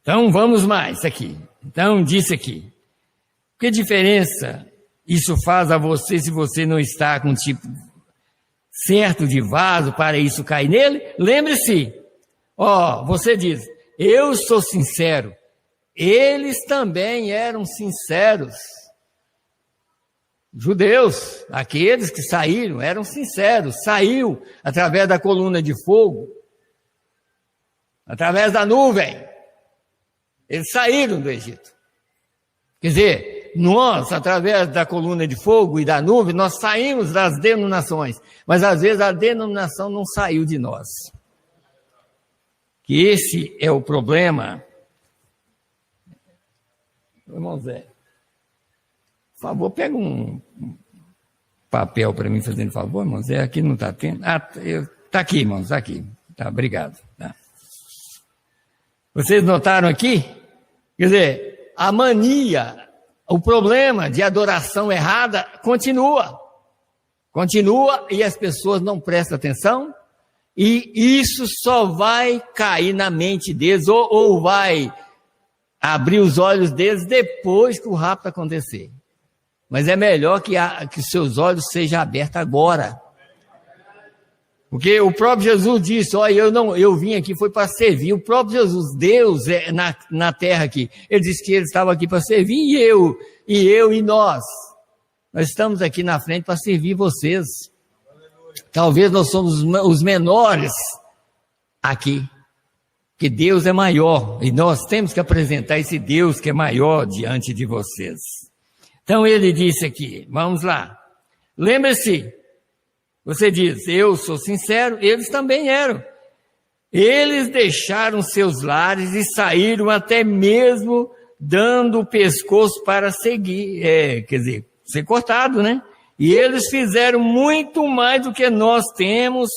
Então vamos mais aqui. Então disse aqui. Que diferença isso faz a você se você não está com um tipo certo de vaso para isso cair nele? Lembre-se, você diz, eu sou sincero. Eles também eram sinceros. Judeus, aqueles que saíram, eram sinceros. Saiu através da coluna de fogo, através da nuvem. Eles saíram do Egito. Quer dizer, nós, através da coluna de fogo e da nuvem, nós saímos das denominações. Mas às vezes a denominação não saiu de nós. Que esse é o problema. Irmão Zé, por favor, pega um papel para mim, fazendo favor, irmão Zé. Aqui não está tendo. Está aqui, irmãos, está aqui. Tá, obrigado. Tá. Vocês notaram aqui? Quer dizer, a mania, o problema de adoração errada continua. Continua e as pessoas não prestam atenção. E isso só vai cair na mente deles ou vai abrir os olhos deles depois que o rapto acontecer. Mas é melhor que os seus olhos sejam abertos agora. Porque o próprio Jesus disse, eu vim aqui foi para servir. O próprio Jesus, Deus na terra aqui, ele disse que ele estava aqui para servir e nós. Nós estamos aqui na frente para servir vocês. Talvez nós somos os menores aqui, que Deus é maior, e nós temos que apresentar esse Deus que é maior diante de vocês. Então ele disse aqui, vamos lá, lembre-se, você diz, eu sou sincero, eles também eram. Eles deixaram seus lares e saíram até mesmo dando o pescoço para seguir, quer dizer, ser cortado, né? E eles fizeram muito mais do que nós temos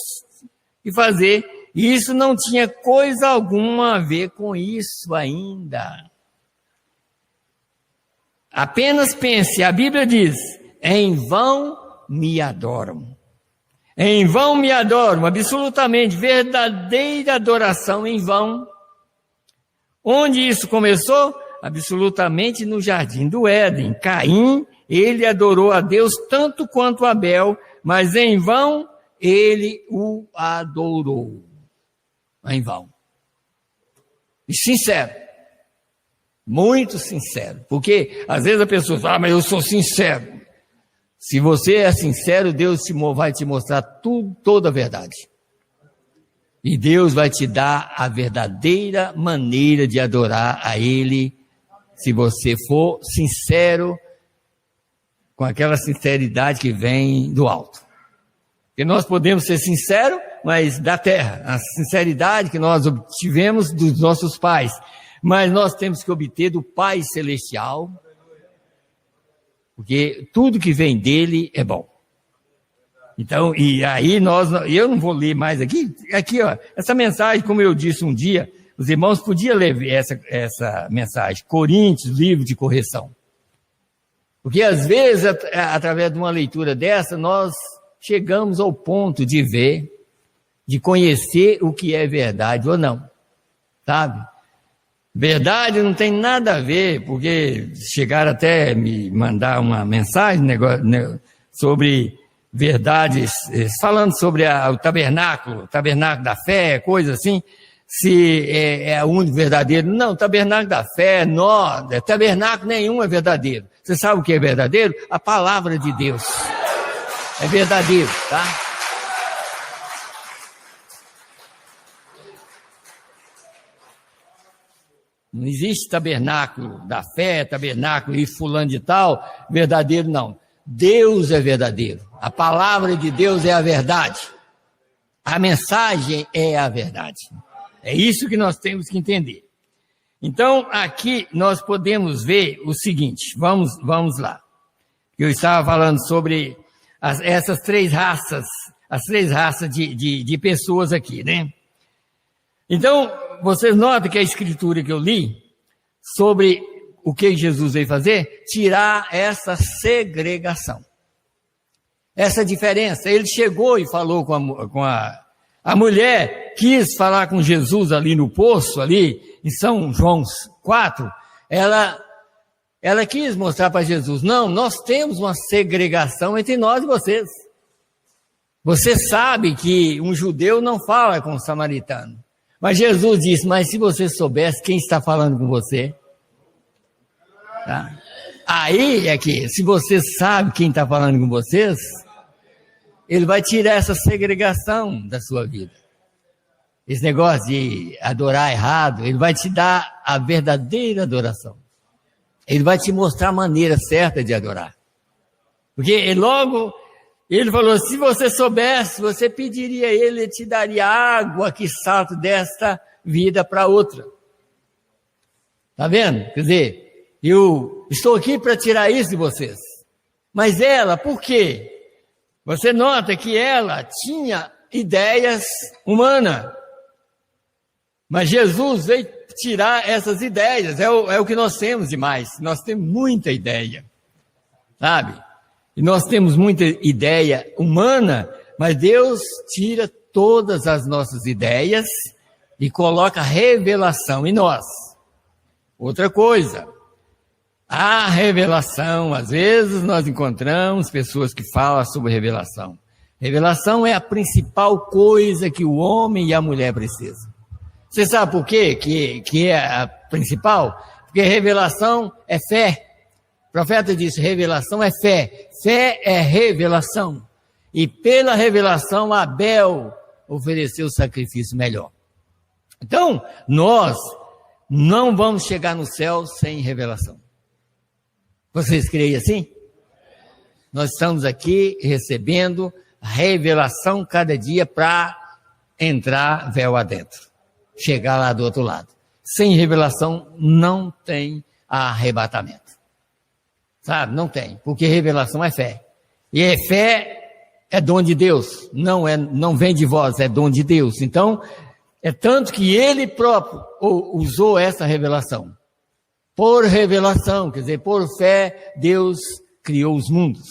que fazer. E isso não tinha coisa alguma a ver com isso ainda. Apenas pense, a Bíblia diz, em vão me adoram. Em vão me adoram, absolutamente, verdadeira adoração em vão. Onde isso começou? Absolutamente no jardim do Éden. Caim, ele adorou a Deus tanto quanto Abel, mas em vão ele o adorou. Em vão. E sincero. Muito sincero. Porque às vezes a pessoa fala, mas eu sou sincero. Se você é sincero, Deus vai te mostrar toda a verdade. E Deus vai te dar a verdadeira maneira de adorar a Ele, se você for sincero, com aquela sinceridade que vem do alto. Porque nós podemos ser sinceros, mas da terra, a sinceridade que nós obtivemos dos nossos pais, mas nós temos que obter do Pai Celestial, porque tudo que vem dele é bom. Então, e aí eu não vou ler mais aqui, essa mensagem, como eu disse um dia, os irmãos podiam ler essa mensagem, Coríntios, livro de correção. Porque às vezes, através de uma leitura dessa, nós chegamos ao ponto de ver, de conhecer o que é verdade ou não, sabe? Verdade não tem nada a ver, porque chegaram até me mandar uma mensagem sobre verdades, falando sobre o tabernáculo da fé, coisa assim, se é o único verdadeiro. Não, tabernáculo da fé, tabernáculo nenhum é verdadeiro. Você sabe o que é verdadeiro? A palavra de Deus é verdadeiro, tá? Não existe tabernáculo da fé, tabernáculo e fulano de tal, verdadeiro não. Deus é verdadeiro. A palavra de Deus é a verdade. A mensagem é a verdade. É isso que nós temos que entender. Então, aqui nós podemos ver o seguinte, vamos lá. Eu estava falando sobre essas três raças, as três raças de pessoas aqui, né? Então, vocês notam que a escritura que eu li sobre o que Jesus veio fazer, tirar essa segregação, essa diferença. Ele chegou e falou com a mulher, quis falar com Jesus ali no poço, ali em São João 4, ela quis mostrar para Jesus, não, nós temos uma segregação entre nós e vocês. Você sabe que um judeu não fala com um samaritano. Mas Jesus disse, mas se você soubesse quem está falando com você, tá? Aí é que, se você sabe quem está falando com vocês, ele vai tirar essa segregação da sua vida. Esse negócio de adorar errado, ele vai te dar a verdadeira adoração. Ele vai te mostrar a maneira certa de adorar. Porque ele falou, se você soubesse, você pediria a ele te daria água que salta desta vida para outra. Tá vendo? Quer dizer, eu estou aqui para tirar isso de vocês. Mas ela, por quê? Você nota que ela tinha ideias humanas. Mas Jesus veio tirar essas ideias. É o que nós temos demais. Nós temos muita ideia. Sabe? E nós temos muita ideia humana, mas Deus tira todas as nossas ideias e coloca revelação em nós. Outra coisa, a revelação, às vezes nós encontramos pessoas que falam sobre revelação. Revelação é a principal coisa que o homem e a mulher precisam. Você sabe por quê que é a principal? Porque revelação é fé. O profeta disse, revelação é fé. Fé é revelação. E pela revelação, Abel ofereceu o sacrifício melhor. Então, nós não vamos chegar no céu sem revelação. Vocês creem assim? Nós estamos aqui recebendo revelação cada dia para entrar véu adentro. Chegar lá do outro lado. Sem revelação, não tem arrebatamento. Sabe? Não tem, porque revelação é fé. E fé é dom de Deus, não vem de vós, é dom de Deus. Então, é tanto que ele próprio usou essa revelação. Por revelação, quer dizer, por fé, Deus criou os mundos.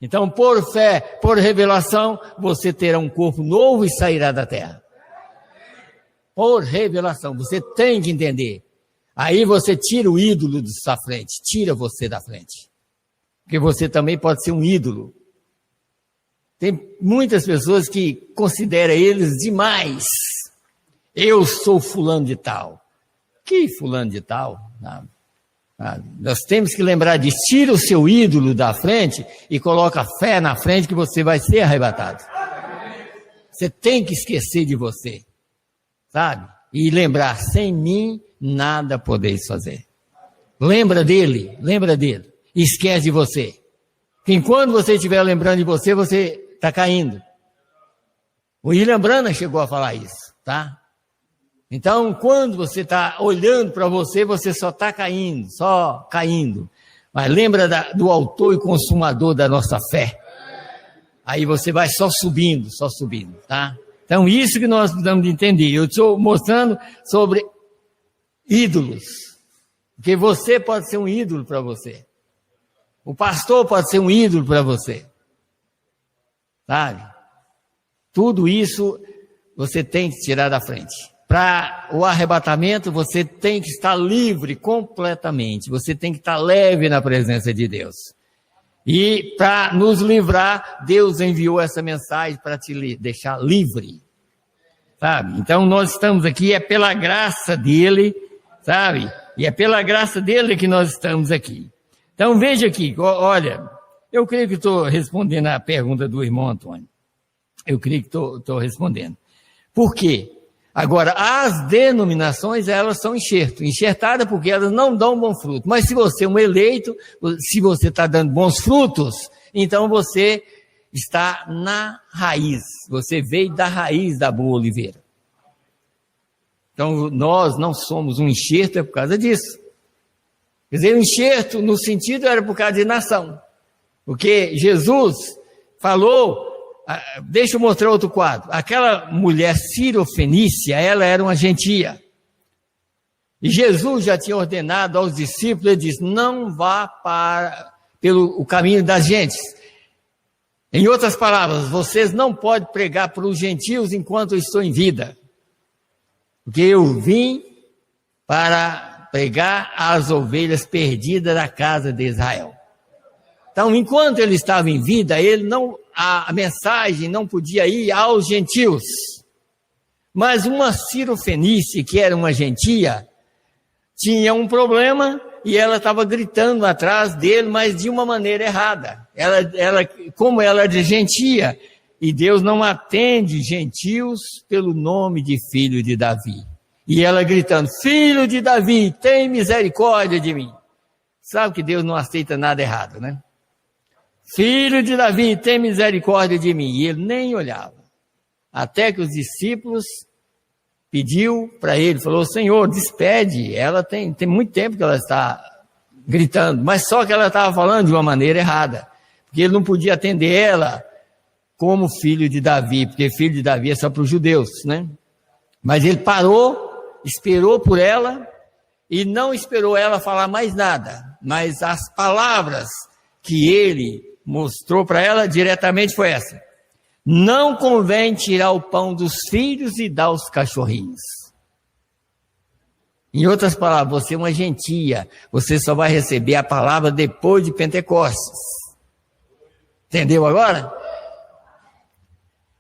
Então, por fé, por revelação, você terá um corpo novo e sairá da terra. Por revelação, você tem que entender. Aí você tira o ídolo da sua frente, tira você da frente. Porque você também pode ser um ídolo. Tem muitas pessoas que consideram eles demais. Eu sou fulano de tal. Que fulano de tal? Nós temos que lembrar disso. Tira o seu ídolo da frente e coloca a fé na frente que você vai ser arrebatado. Você tem que esquecer de você. Sabe? E lembrar, sem mim, nada podeis fazer. Lembra dele. Esquece de você. Porque enquanto você estiver lembrando de você, você está caindo. O William Branham chegou a falar isso, tá? Então, quando você está olhando para você, você só está caindo, Mas lembra do autor e consumador da nossa fé. Aí você vai só subindo, tá? Então, isso que nós precisamos de entender. Eu estou mostrando sobre ídolos. Porque você pode ser um ídolo para você. O pastor pode ser um ídolo para você. Sabe? Tudo isso você tem que tirar da frente. Para o arrebatamento, você tem que estar livre completamente. Você tem que estar leve na presença de Deus. E para nos livrar, Deus enviou essa mensagem para te deixar livre. Sabe? Então nós estamos aqui, é pela graça dele, sabe? E é pela graça dele que nós estamos aqui. Então veja aqui, olha, eu creio que estou respondendo a pergunta do irmão Antônio. Eu creio que estou respondendo. Por quê? Agora, as denominações, elas são enxertadas porque elas não dão bom fruto. Mas se você é um eleito, se você está dando bons frutos, então você está na raiz. Você veio da raiz da boa oliveira. Então, nós não somos um enxerto, é por causa disso. Quer dizer, o enxerto, no sentido, era por causa de nação. Porque Jesus falou... Deixa eu mostrar outro quadro. Aquela mulher sírio-fenícia, ela era uma gentia. E Jesus já tinha ordenado aos discípulos, ele disse, não vá pelo o caminho das gentes. Em outras palavras, vocês não podem pregar para os gentios enquanto eu estou em vida. Porque eu vim para pregar às ovelhas perdidas da casa de Israel. Então, enquanto ele estava em vida, a mensagem não podia ir aos gentios. Mas uma sírio-fenícia, que era uma gentia, tinha um problema e ela estava gritando atrás dele, mas de uma maneira errada. Como ela era gentia, e Deus não atende gentios pelo nome de filho de Davi. E ela gritando, filho de Davi, tem misericórdia de mim. Sabe que Deus não aceita nada errado, né? Filho de Davi, tem misericórdia de mim. E ele nem olhava. Até que os discípulos pediu para ele, falou, Senhor, despede. Ela tem muito tempo que ela está gritando, mas só que ela estava falando de uma maneira errada. Porque ele não podia atender ela como filho de Davi, porque filho de Davi é só para os judeus, né? Mas ele parou, esperou por ela e não esperou ela falar mais nada. Mas as palavras que ele mostrou para ela diretamente foi essa. Não convém tirar o pão dos filhos e dar aos cachorrinhos. Em outras palavras, você é uma gentia. Você só vai receber a palavra depois de Pentecostes. Entendeu agora?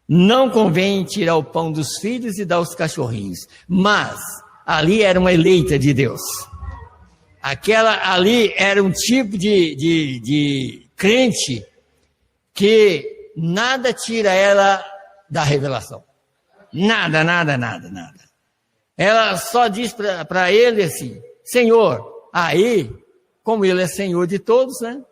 Não convém tirar o pão dos filhos e dar aos cachorrinhos. Mas ali era uma eleita de Deus. Aquela ali era um tipo de crente que nada tira ela da revelação. Nada. Ela só diz para ele assim, Senhor, aí, como ele é Senhor de todos, né?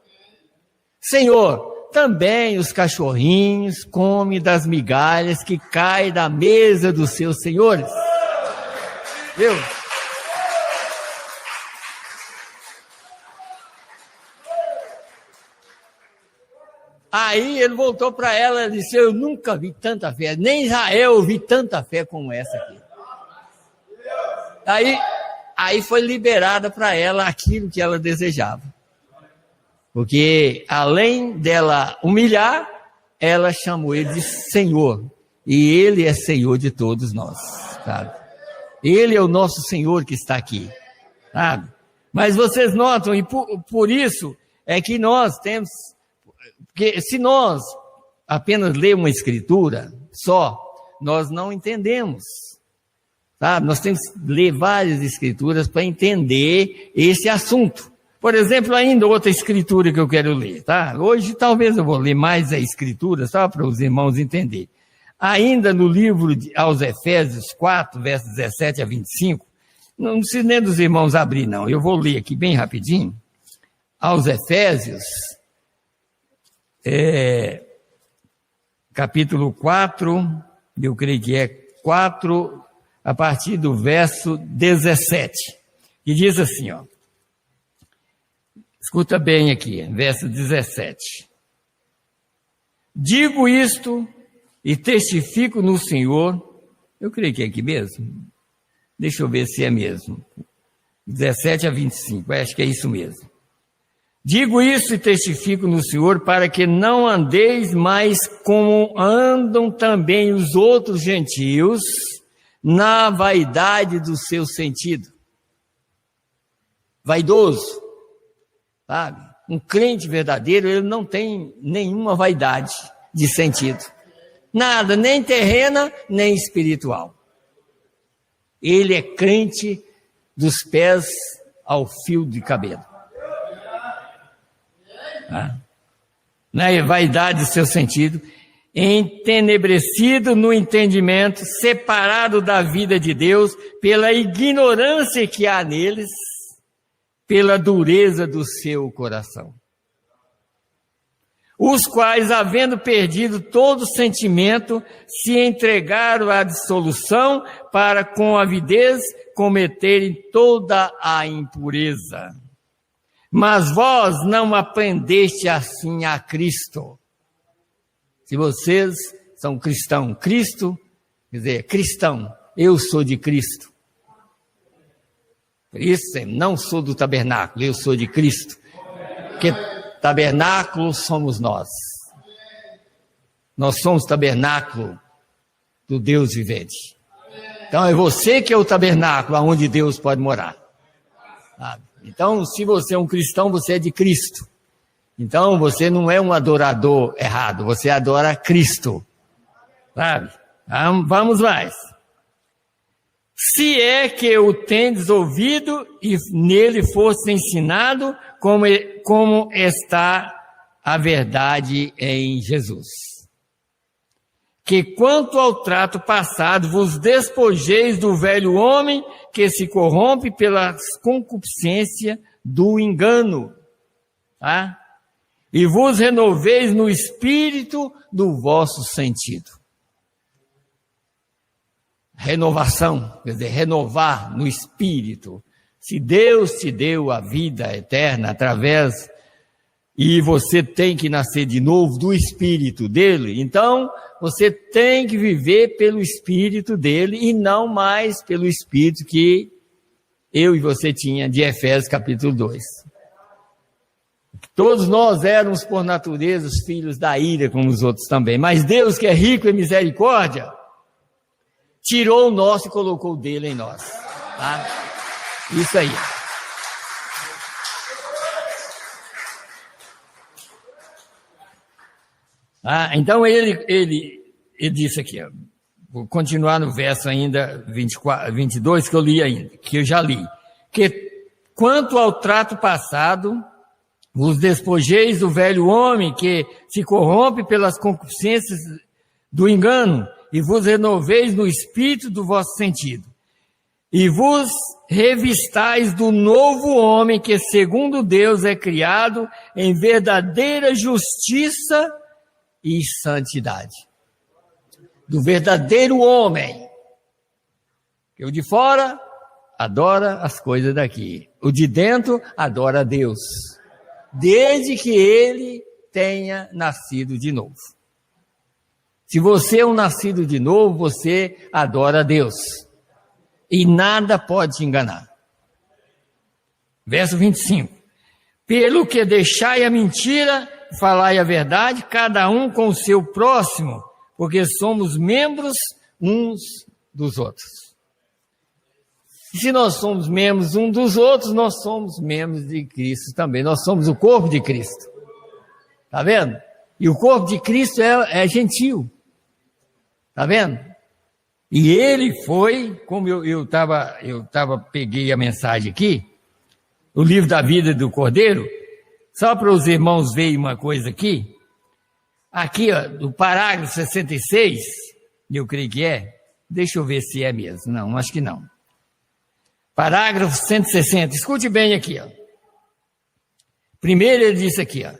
Senhor, também os cachorrinhos comem das migalhas que caem da mesa dos seus senhores. Viu? Aí ele voltou para ela e disse, eu nunca vi tanta fé, nem Israel vi tanta fé como essa aqui. Aí foi liberada para ela aquilo que ela desejava. Porque além dela humilhar, ela chamou ele de Senhor. E ele é Senhor de todos nós, sabe? Ele é o nosso Senhor que está aqui, sabe? Mas vocês notam, e por isso é que nós temos... Porque se nós apenas lermos uma escritura só, nós não entendemos. Sabe? Nós temos que ler várias escrituras para entender esse assunto. Por exemplo, ainda outra escritura que eu quero ler. Tá? Hoje talvez eu vou ler mais a escritura, só para os irmãos entenderem. Ainda no livro aos Efésios 4, versos 17 a 25, não precisa nem dos irmãos abrir não, eu vou ler aqui bem rapidinho. Aos Efésios... capítulo 4, eu creio que é 4, a partir do verso 17, que diz assim, ó, escuta bem aqui, verso 17, digo isto e testifico no Senhor, eu creio que é aqui mesmo, deixa eu ver se é mesmo, 17 a 25, acho que é isso mesmo, Digo isso e testifico no Senhor, para que não andeis mais como andam também os outros gentios, na vaidade do seu sentido. Vaidoso, sabe? Um crente verdadeiro, ele não tem nenhuma vaidade de sentido. Nada, nem terrena, nem espiritual. Ele é crente dos pés ao fio de cabelo. Na vaidade do seu sentido, entenebrecido no entendimento, separado da vida de Deus, pela ignorância que há neles, pela dureza do seu coração. Os quais, havendo perdido todo sentimento, se entregaram à dissolução para com avidez cometerem toda a impureza. Mas vós não aprendeste assim a Cristo. Se vocês são cristãos, Cristo, quer dizer, cristão, eu sou de Cristo. Por isso, não sou do tabernáculo, eu sou de Cristo. Porque tabernáculo somos nós. Nós somos tabernáculo do Deus vivente. Então é você que é o tabernáculo onde Deus pode morar. Sabe? Então, se você é um cristão, você é de Cristo. Então, você não é um adorador errado, você adora Cristo. Sabe? Vamos mais. Se é que o tendes ouvido e nele fosse ensinado, como está a verdade em Jesus. Que quanto ao trato passado, vos despojeis do velho homem que se corrompe pela concupiscência do engano, tá? E vos renoveis no espírito do vosso sentido. Renovação, quer dizer, renovar no espírito. Se Deus te deu a vida eterna através, e você tem que nascer de novo do espírito dele, então você tem que viver pelo espírito dele e não mais pelo espírito que eu e você tinha de Efésios capítulo 2. Todos nós éramos por natureza os filhos da ira como os outros também, mas Deus, que é rico em misericórdia, tirou o nosso e colocou o dele em nós. Tá? Isso aí. Então ele disse aqui, vou continuar no verso ainda 22 que eu li ainda, que eu já li, que quanto ao trato passado, vos despojeis do velho homem que se corrompe pelas concupiscências do engano e vos renoveis no espírito do vosso sentido. E vos revistais do novo homem que segundo Deus é criado em verdadeira justiça e santidade. Do verdadeiro homem. Que o de fora adora as coisas daqui. O de dentro adora a Deus. Desde que ele tenha nascido de novo. Se você é um nascido de novo, você adora a Deus. E nada pode te enganar. Verso 25. Pelo que deixai a mentira, falai a verdade, cada um com o seu próximo, porque somos membros uns dos outros. E se nós somos membros uns dos outros, nós somos membros de Cristo também. Nós somos o corpo de Cristo. Tá vendo? E o corpo de Cristo é gentil. Tá vendo? E ele foi, como eu peguei a mensagem aqui, o livro da vida do Cordeiro, só para os irmãos verem uma coisa aqui. Aqui, ó, do parágrafo 66, eu creio que é. Deixa eu ver se é mesmo. Não, acho que não. Parágrafo 160. Escute bem aqui, ó. Primeiro ele disse aqui, ó.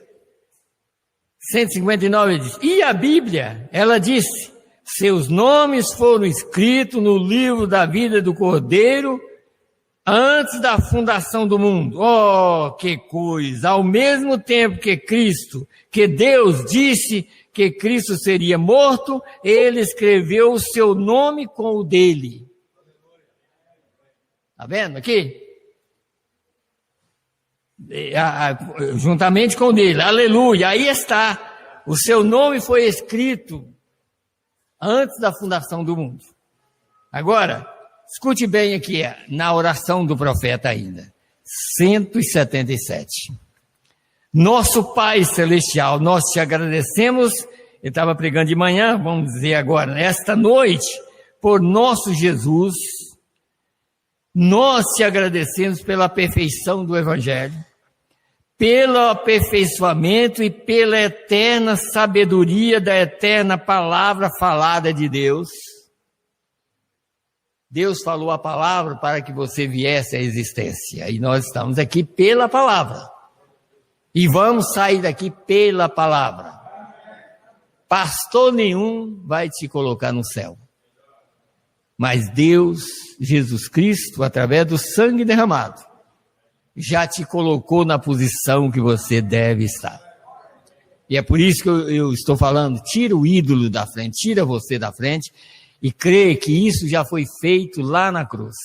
159 ele disse. E a Bíblia, ela disse, seus nomes foram escritos no livro da vida do Cordeiro antes da fundação do mundo. Oh, que coisa! Ao mesmo tempo que Cristo, que Deus disse que Cristo seria morto, ele escreveu o seu nome com o dele. Está vendo aqui? juntamente com o dele. Aleluia, aí está. O seu nome foi escrito antes da fundação do mundo. Agora, escute bem aqui, na oração do profeta ainda. 177. Nosso Pai Celestial, nós te agradecemos, ele estava pregando de manhã, vamos dizer agora, esta noite, por nosso Jesus, nós te agradecemos pela perfeição do Evangelho, pelo aperfeiçoamento e pela eterna sabedoria da eterna palavra falada de Deus. Deus falou a palavra para que você viesse à existência, e nós estamos aqui pela palavra, e vamos sair daqui pela palavra. Pastor nenhum vai te colocar no céu, mas Deus, Jesus Cristo, através do sangue derramado, já te colocou na posição que você deve estar. E é por isso que eu estou falando, tira o ídolo da frente, tira você da frente, e crê que isso já foi feito lá na cruz.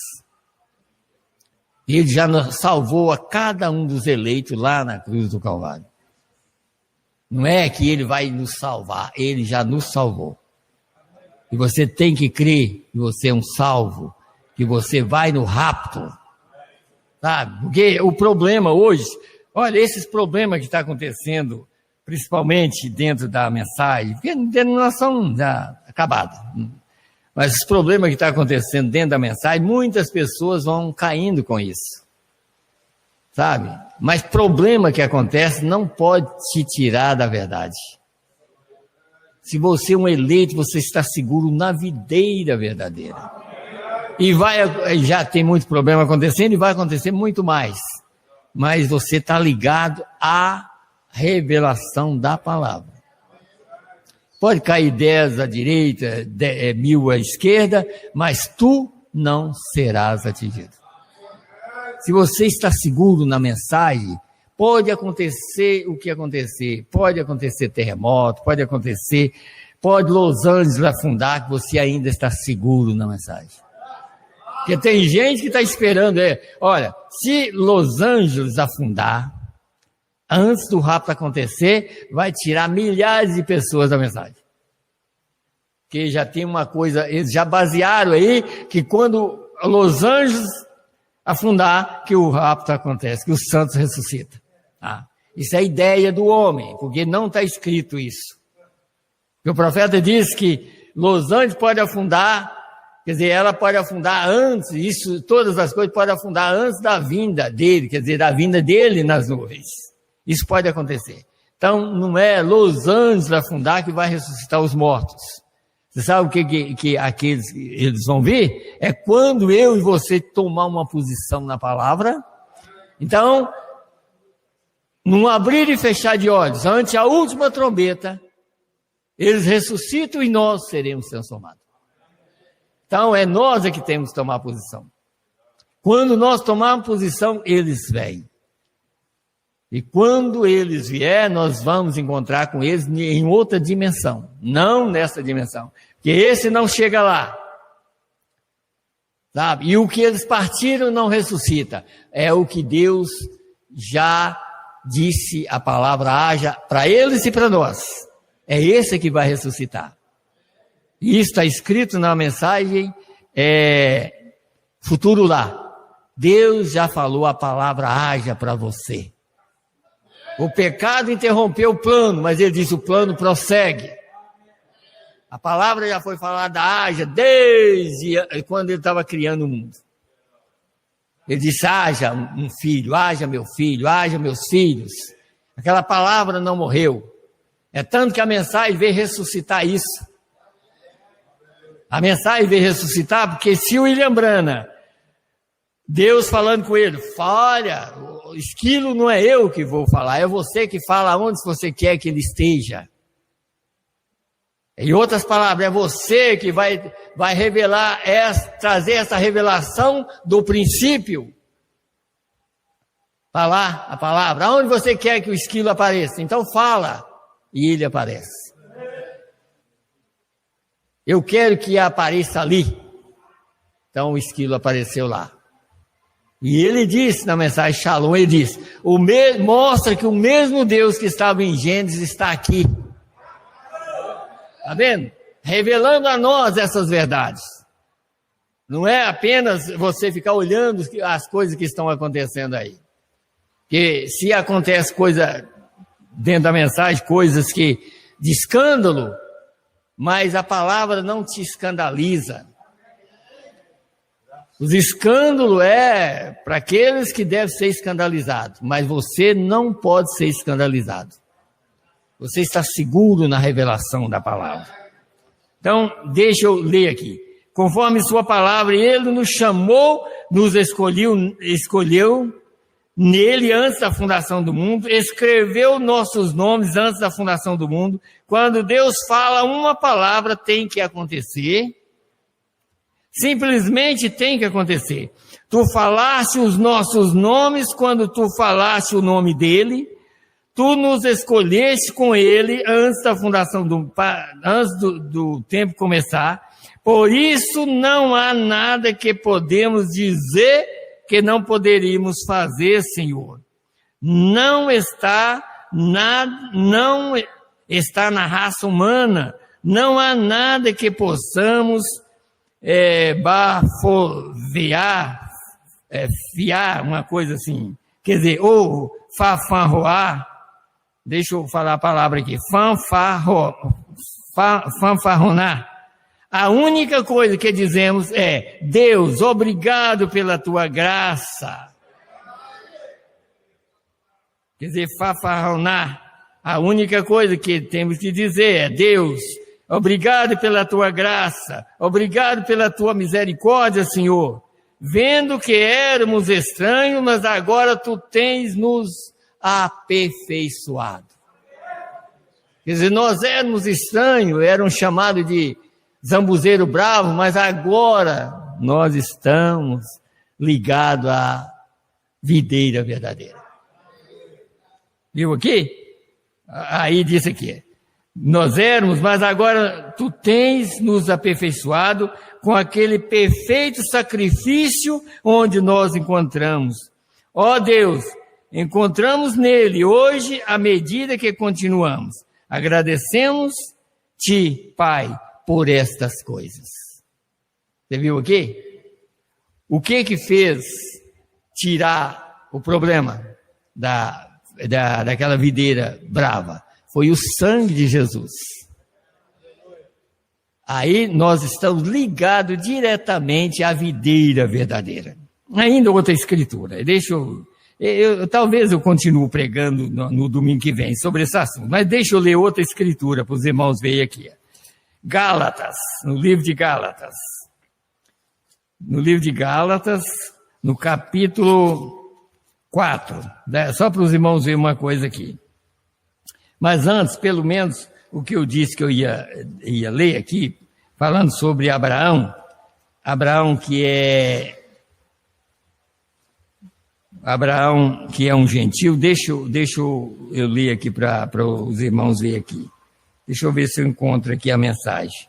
Ele já salvou a cada um dos eleitos lá na cruz do Calvário. Não é que ele vai nos salvar, ele já nos salvou. E você tem que crer que você é um salvo, que você vai no rapto. Sabe? Porque o problema hoje, olha, esses problemas que estão acontecendo, principalmente dentro da mensagem, porque a denominação já acabada. Mas os problemas que estão acontecendo dentro da mensagem, muitas pessoas vão caindo com isso. Sabe? Mas problema que acontece não pode te tirar da verdade. Se você é um eleito, você está seguro na videira verdadeira. E já tem muito problema acontecendo e vai acontecer muito mais. Mas você está ligado à revelação da palavra. Pode cair 10 à direita, 1000 à esquerda, mas tu não serás atingido. Se você está seguro na mensagem, pode acontecer o que acontecer. Pode acontecer terremoto, pode Los Angeles afundar, que você ainda está seguro na mensagem. Porque tem gente que está esperando, olha, se Los Angeles afundar, antes do rapto acontecer, vai tirar milhares de pessoas da mensagem. Porque já tem uma coisa, eles já basearam aí, que quando Los Angeles afundar, que o rapto acontece, que os santos ressuscitam. Isso é a ideia do homem, porque não está escrito isso. Porque o profeta diz que Los Angeles pode afundar, quer dizer, ela pode afundar antes, isso, todas as coisas podem afundar antes da vinda dele, quer dizer, da vinda dele nas nuvens. Isso pode acontecer. Então, não é Los Angeles afundar que vai ressuscitar os mortos. Você sabe o que aqueles eles vão ver? É quando eu e você tomar uma posição na palavra. Então, num abrir e fechar de olhos, ante a última trombeta, eles ressuscitam e nós seremos transformados. Então, é nós que temos que tomar posição. Quando nós tomarmos posição, eles vêm. E quando eles vier, nós vamos encontrar com eles em outra dimensão, não nessa dimensão, porque esse não chega lá, sabe? E o que eles partiram não ressuscita, é o que Deus já disse, a palavra haja para eles e para nós, é esse que vai ressuscitar. E isso está escrito na mensagem, futuro lá, Deus já falou a palavra haja para você. O pecado interrompeu o plano, mas ele disse, o plano prossegue. A palavra já foi falada, haja, desde quando ele estava criando o mundo. Ele disse, haja um filho, haja meu filho, haja meus filhos. Aquela palavra não morreu. É tanto que a mensagem veio ressuscitar isso. A mensagem veio ressuscitar porque se o William Branham, Deus falando com ele, olha, esquilo não é eu que vou falar, é você que fala onde você quer que ele esteja. Em outras palavras, é você que vai revelar, trazer essa revelação do princípio. Falar a palavra, aonde você quer que o esquilo apareça, então fala, e ele aparece. Eu quero que apareça ali. Então o esquilo apareceu lá. E ele disse na mensagem Shalom, ele disse, mostra que o mesmo Deus que estava em Gênesis está aqui. Está vendo? Revelando a nós essas verdades. Não é apenas você ficar olhando as coisas que estão acontecendo aí. Porque se acontece coisa dentro da mensagem, coisas de escândalo, mas a palavra não te escandaliza. Os escândalos é para aqueles que devem ser escandalizados, mas você não pode ser escandalizado. Você está seguro na revelação da palavra. Então, deixa eu ler aqui. Conforme sua palavra, ele nos chamou, nos escolheu nele antes da fundação do mundo, escreveu nossos nomes antes da fundação do mundo. Quando Deus fala uma palavra, tem que acontecer. Simplesmente tem que acontecer. Tu falaste os nossos nomes quando tu falaste o nome dele. Tu nos escolheste com ele antes da fundação antes do tempo começar. Por isso não há nada que podemos dizer que não poderíamos fazer, Senhor. Não está na raça humana. Não há nada que possamos fiar, uma coisa assim. Quer dizer, ou fafarroar. Deixa eu falar a palavra aqui. Fanfarronar. A única coisa que dizemos é, Deus, obrigado pela tua graça. Quer dizer, fanfarronar. A única coisa que temos que dizer é, Deus, obrigado pela tua graça. Obrigado pela tua misericórdia, Senhor. Vendo que éramos estranhos, mas agora tu tens nos aperfeiçoado. Quer dizer, nós éramos estranhos, eram chamados de zambuzeiro bravo, mas agora nós estamos ligados à videira verdadeira. Viu aqui? Aí disse aqui, nós éramos, mas agora tu tens nos aperfeiçoado com aquele perfeito sacrifício onde nós encontramos. Ó Deus, encontramos nele hoje à medida que continuamos. Agradecemos-te, Pai, por estas coisas. Você viu aqui? O que fez tirar o problema daquela videira brava? Foi o sangue de Jesus. Aí nós estamos ligados diretamente à videira verdadeira. Ainda outra escritura. Talvez eu continue pregando no domingo que vem sobre esse assunto, mas deixa eu ler outra escritura para os irmãos verem aqui. Gálatas, no livro de Gálatas. No livro de Gálatas, no capítulo 4. Né? Só para os irmãos verem uma coisa aqui. Mas antes, pelo menos, o que eu disse que eu ia ler aqui, falando sobre Abraão. Abraão que é um gentil, deixa eu ler aqui para os irmãos verem aqui. Deixa eu ver se eu encontro aqui a mensagem.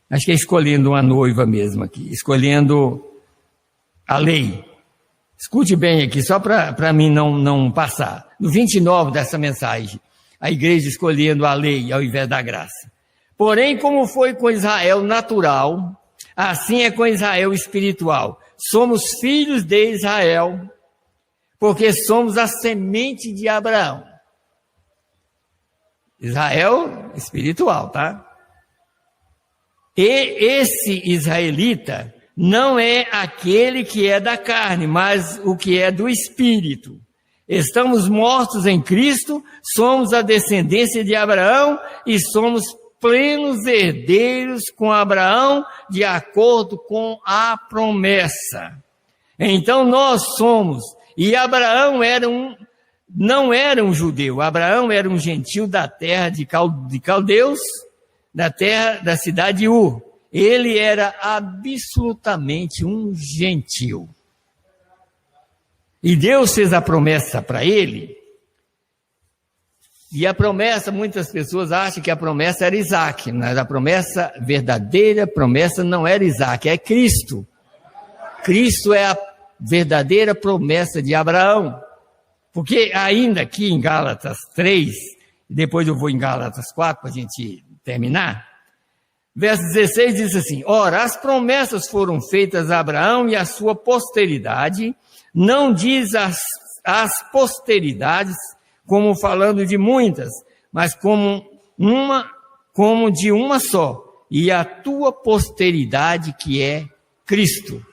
Acho que é escolhendo uma noiva mesmo aqui, escolhendo a lei. Escute bem aqui, só para mim não passar. No 29 dessa mensagem, a igreja escolhendo a lei ao invés da graça. Porém, como foi com Israel natural, assim é com Israel espiritual. Somos filhos de Israel, porque somos a semente de Abraão. Israel espiritual, tá? E esse israelita não é aquele que é da carne, mas o que é do espírito. Estamos mortos em Cristo, somos a descendência de Abraão e somos plenos herdeiros com Abraão de acordo com a promessa. Então nós somos, e Abraão não era um judeu, Abraão era um gentil da terra de Caldeus, da terra da cidade de Ur. Ele era absolutamente um gentil. E Deus fez a promessa para ele, e a promessa, muitas pessoas acham que a promessa era Isaac, mas a promessa, verdadeira promessa não era Isaac, é Cristo. Cristo é a verdadeira promessa de Abraão. Porque ainda aqui em Gálatas 3, depois eu vou em Gálatas 4 para a gente terminar, verso 16 diz assim: ora, as promessas foram feitas a Abraão e à sua posteridade, não diz as posteridades como falando de muitas, mas como de uma só, e a tua posteridade que é Cristo.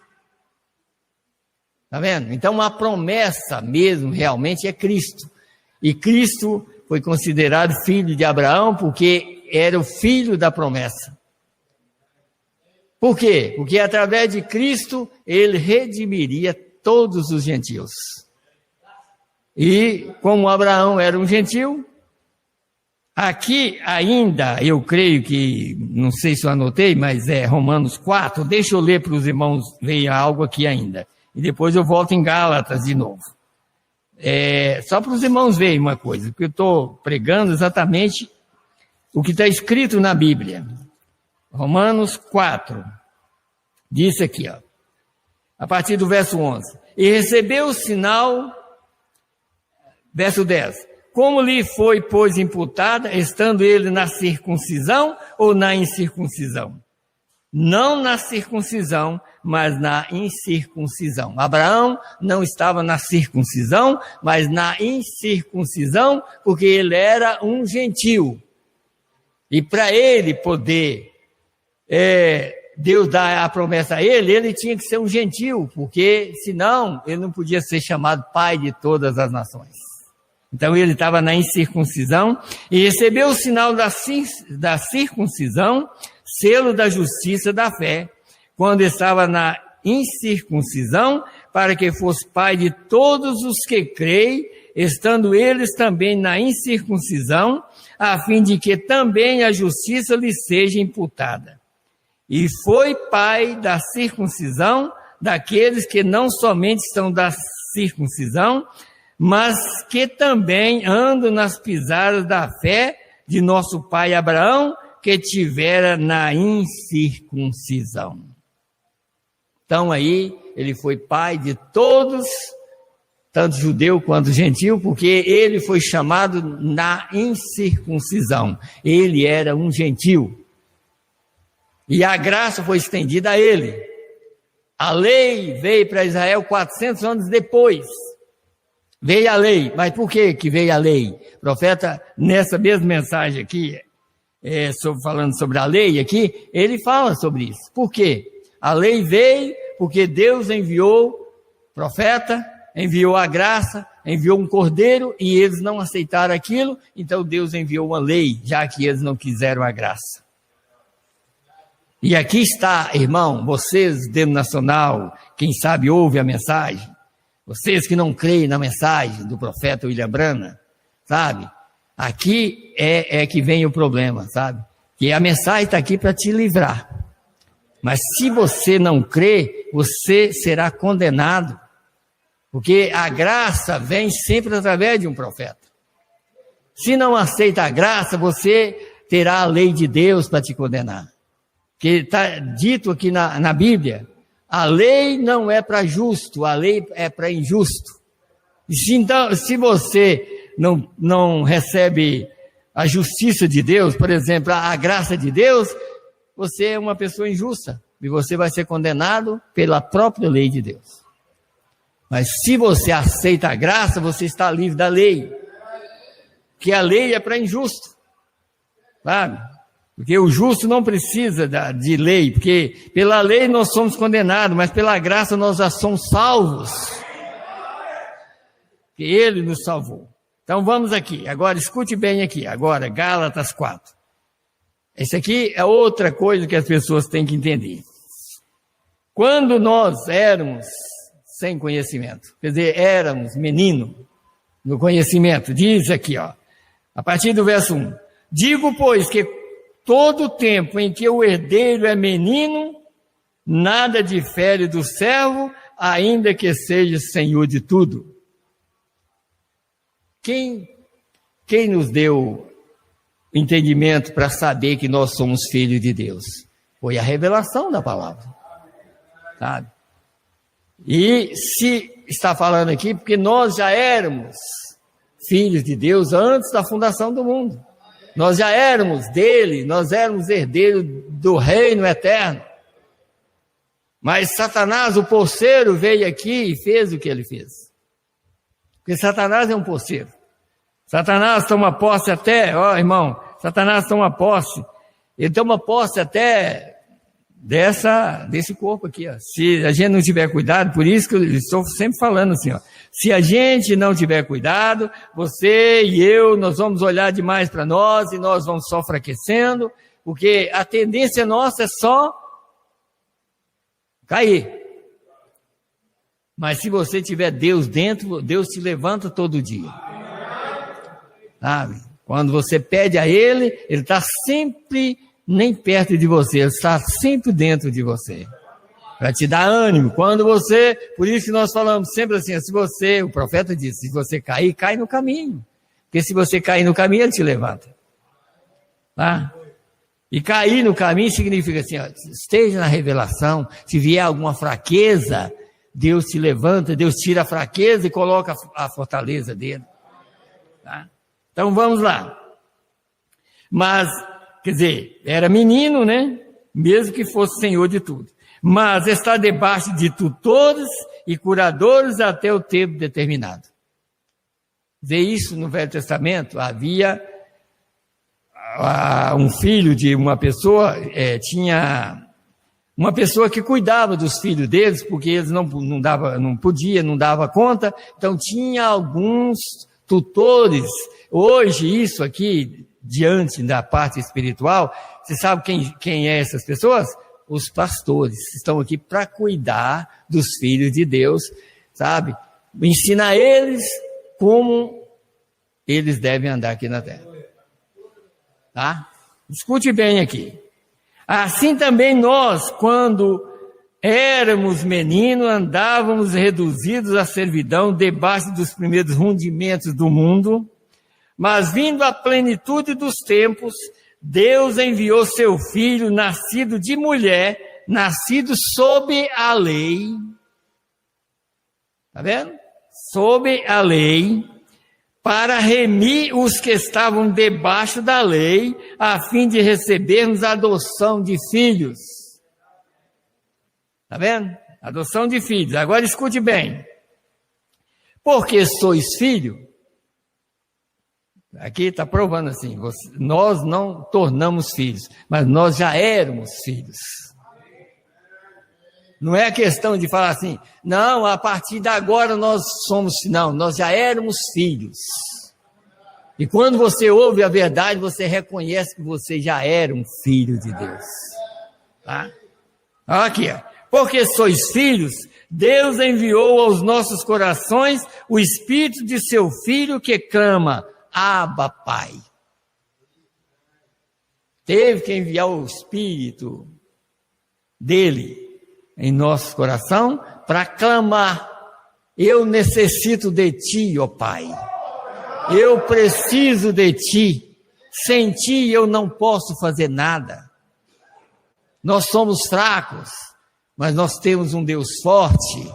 Está vendo? Então a promessa mesmo realmente é Cristo. E Cristo foi considerado filho de Abraão porque era o filho da promessa. Por quê? Porque através de Cristo ele redimiria todos os gentios. E como Abraão era um gentil, aqui ainda, eu creio que, não sei se eu anotei, mas é Romanos 4, deixa eu ler para os irmãos verem algo aqui ainda. E depois eu volto em Gálatas de novo. Só para os irmãos verem uma coisa, porque eu estou pregando exatamente o que está escrito na Bíblia. Romanos 4, diz aqui, ó, a partir do verso 11. E recebeu o sinal, verso 10. Como lhe foi, pois, imputada, estando ele na circuncisão ou na incircuncisão? Não na circuncisão, mas na incircuncisão. Abraão não estava na circuncisão, mas na incircuncisão, porque ele era um gentil. E para ele poder, Deus dar a promessa a ele tinha que ser um gentil, porque senão ele não podia ser chamado pai de todas as nações. Então ele estava na incircuncisão e recebeu o sinal da circuncisão, selo da justiça da fé, quando estava na incircuncisão, para que fosse pai de todos os que creem, estando eles também na incircuncisão, a fim de que também a justiça lhe seja imputada. E foi pai da circuncisão daqueles que não somente estão da circuncisão, mas que também andam nas pisadas da fé de nosso pai Abraão, que tivera na incircuncisão. Então aí, ele foi pai de todos, tanto judeu quanto gentil, porque ele foi chamado na incircuncisão. Ele era um gentil. E a graça foi estendida a ele. A lei veio para Israel 400 anos depois. Veio a lei. Mas por que veio a lei? O profeta, nessa mesma mensagem aqui, falando sobre a lei aqui, ele fala sobre isso. Por quê? A lei veio porque Deus enviou profeta, enviou a graça, enviou um cordeiro e eles não aceitaram aquilo, então Deus enviou uma lei, já que eles não quiseram a graça. E aqui está, irmão, vocês, denominacional, quem sabe ouve a mensagem, vocês que não creem na mensagem do profeta William Branham, sabe? Aqui é que vem o problema, sabe? Que a mensagem está aqui para te livrar. Mas se você não crê, você será condenado. Porque a graça vem sempre através de um profeta. Se não aceita a graça, você terá a lei de Deus para te condenar. Porque está dito aqui na Bíblia, a lei não é para justo, a lei é para injusto. E se você não recebe a justiça de Deus, por exemplo, a graça de Deus, você é uma pessoa injusta e você vai ser condenado pela própria lei de Deus. Mas se você aceita a graça, você está livre da lei. Que a lei é para injusto. Sabe? Porque o justo não precisa de lei, porque pela lei nós somos condenados, mas pela graça nós já somos salvos. Que ele nos salvou. Então vamos aqui, agora escute bem aqui, agora Gálatas 4. Isso aqui é outra coisa que as pessoas têm que entender. Quando nós éramos sem conhecimento, quer dizer, éramos menino no conhecimento, diz aqui, ó, a partir do verso 1. Digo, pois, que todo o tempo em que o herdeiro é menino, nada difere do servo, ainda que seja senhor de tudo. Quem nos deu entendimento para saber que nós somos filhos de Deus? Foi a revelação da palavra, sabe? E se está falando aqui, porque nós já éramos filhos de Deus antes da fundação do mundo. Nós já éramos dele, nós éramos herdeiros do reino eterno. Mas Satanás, o posseiro, veio aqui e fez o que ele fez. Porque Satanás é um posseiro. Satanás toma posse até, irmão, Satanás toma posse. Ele toma posse até desse corpo aqui, Se a gente não tiver cuidado, por isso que eu estou sempre falando assim, se a gente não tiver cuidado, você e eu, nós vamos olhar demais para nós e nós vamos só enfraquecendo, porque a tendência nossa é só cair. Mas se você tiver Deus dentro, Deus te levanta todo dia. Sabe? Quando você pede a Ele, Ele está sempre nem perto de você, Ele está sempre dentro de você, para te dar ânimo. Quando você, por isso que nós falamos sempre assim, se você, o profeta disse, se você cair, cai no caminho, porque se você cair no caminho, Ele te levanta. Tá? E cair no caminho significa assim, esteja na revelação, se vier alguma fraqueza, Deus te levanta, Deus tira a fraqueza e coloca a fortaleza dele. Tá? Então vamos lá. Mas, quer dizer, era menino, né? Mesmo que fosse senhor de tudo. Mas está debaixo de tutores e curadores até o tempo determinado. Vê isso no Velho Testamento? Havia um filho de uma pessoa, tinha uma pessoa que cuidava dos filhos deles, porque eles não dava conta, então tinha alguns tutores. Hoje, isso aqui, diante da parte espiritual, você sabe quem é essas pessoas? Os pastores estão aqui para cuidar dos filhos de Deus, sabe? Ensinar eles como eles devem andar aqui na terra. Tá? Escute bem aqui. Assim também nós, quando éramos meninos, andávamos reduzidos à servidão debaixo dos primeiros rudimentos do mundo, mas vindo à plenitude dos tempos, Deus enviou seu Filho, nascido de mulher, nascido sob a lei. Está vendo? Sob a lei, para remir os que estavam debaixo da lei, a fim de recebermos a adoção de filhos. Está vendo? Adoção de filhos. Agora escute bem. Porque sois filho, aqui está provando assim, nós não tornamos filhos, mas nós já éramos filhos. Não é questão de falar assim, não, a partir de agora nós somos, não, nós já éramos filhos. E quando você ouve a verdade, você reconhece que você já era um filho de Deus. Tá? Aqui, porque sois filhos, Deus enviou aos nossos corações o Espírito de seu Filho que clama, Abba, Pai. Teve que enviar o Espírito dele em nosso coração para clamar, eu necessito de ti, ó Pai. Eu preciso de ti. Sem ti eu não posso fazer nada. Nós somos fracos, mas nós temos um Deus forte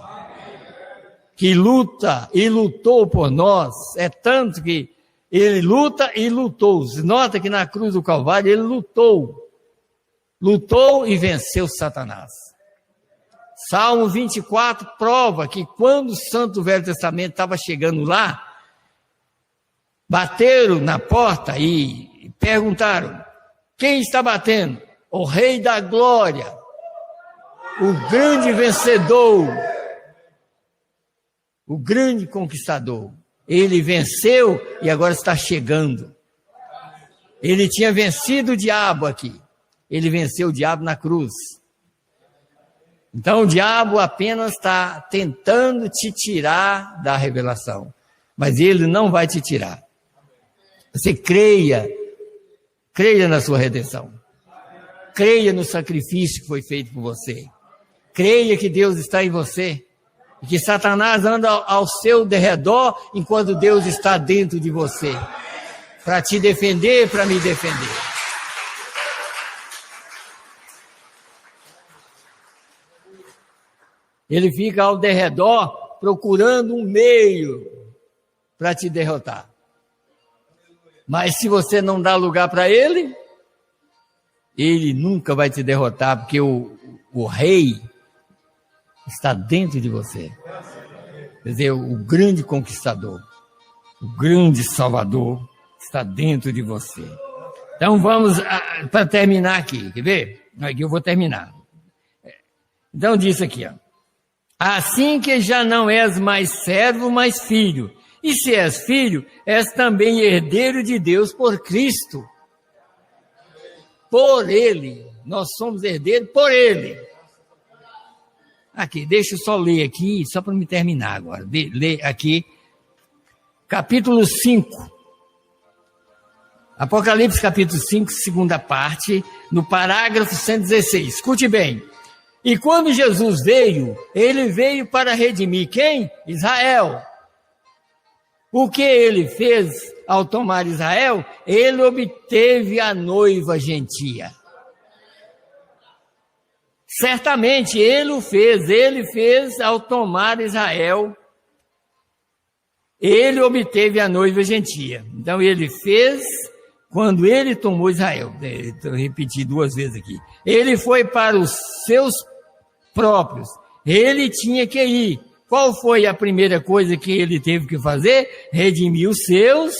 que luta e lutou por nós. É tanto que ele luta e lutou. Nota que na cruz do Calvário ele lutou e venceu Satanás. Salmo 24 prova que quando o Santo Velho Testamento estava chegando lá, bateram na porta e perguntaram, quem está batendo? O Rei da Glória, o grande vencedor, o grande conquistador. Ele venceu e agora está chegando. Ele tinha vencido o diabo aqui. Ele venceu o diabo na cruz. Então o diabo apenas está tentando te tirar da revelação. Mas ele não vai te tirar. Você creia na sua redenção. Creia no sacrifício que foi feito por você. Creia que Deus está em você. E que Satanás anda ao seu derredor enquanto Deus está dentro de você. Para te defender, para me defender. Ele fica ao derredor procurando um meio para te derrotar. Mas se você não dá lugar para ele, ele nunca vai te derrotar, porque o rei está dentro de você. Quer dizer, o grande conquistador, o grande salvador está dentro de você. Então vamos para terminar aqui, quer ver? Aqui eu vou terminar. Então diz aqui, ó. Assim que já não és mais servo, mas filho. E se és filho, és também herdeiro de Deus por Cristo. Por Ele. Nós somos herdeiros por Ele. Aqui, deixa eu só ler aqui, só para me terminar agora. Ler aqui, capítulo 5. Apocalipse capítulo 5, segunda parte, no parágrafo 116. Escute bem. E quando Jesus veio, ele veio para redimir quem? Israel. O que ele fez ao tomar Israel? Ele obteve a noiva gentia. Certamente ele o fez, ele fez ao tomar Israel, ele obteve a noiva gentia. Então ele fez quando ele tomou Israel. Eu repeti 2 vezes aqui. Ele foi para os seus próprios, ele tinha que ir. Qual foi a primeira coisa que ele teve que fazer? Redimir os seus.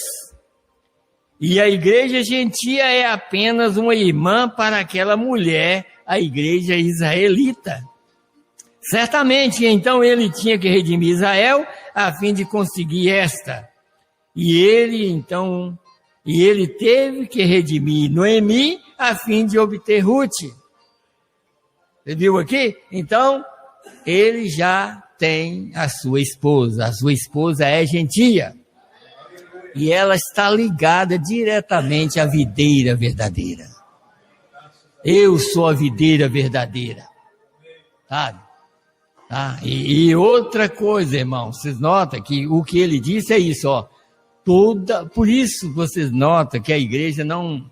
E a igreja gentia é apenas uma irmã para aquela mulher, a igreja israelita. Certamente, então, ele tinha que redimir Israel a fim de conseguir esta. E ele teve que redimir Noemi a fim de obter Ruth. Você viu aqui? Então, ele já tem a sua esposa é gentia. E ela está ligada diretamente à videira verdadeira. Eu sou a videira verdadeira. Sabe? Tá? E outra coisa, irmão, vocês notam que o que ele disse é isso, ó. Por isso vocês notam que a igreja não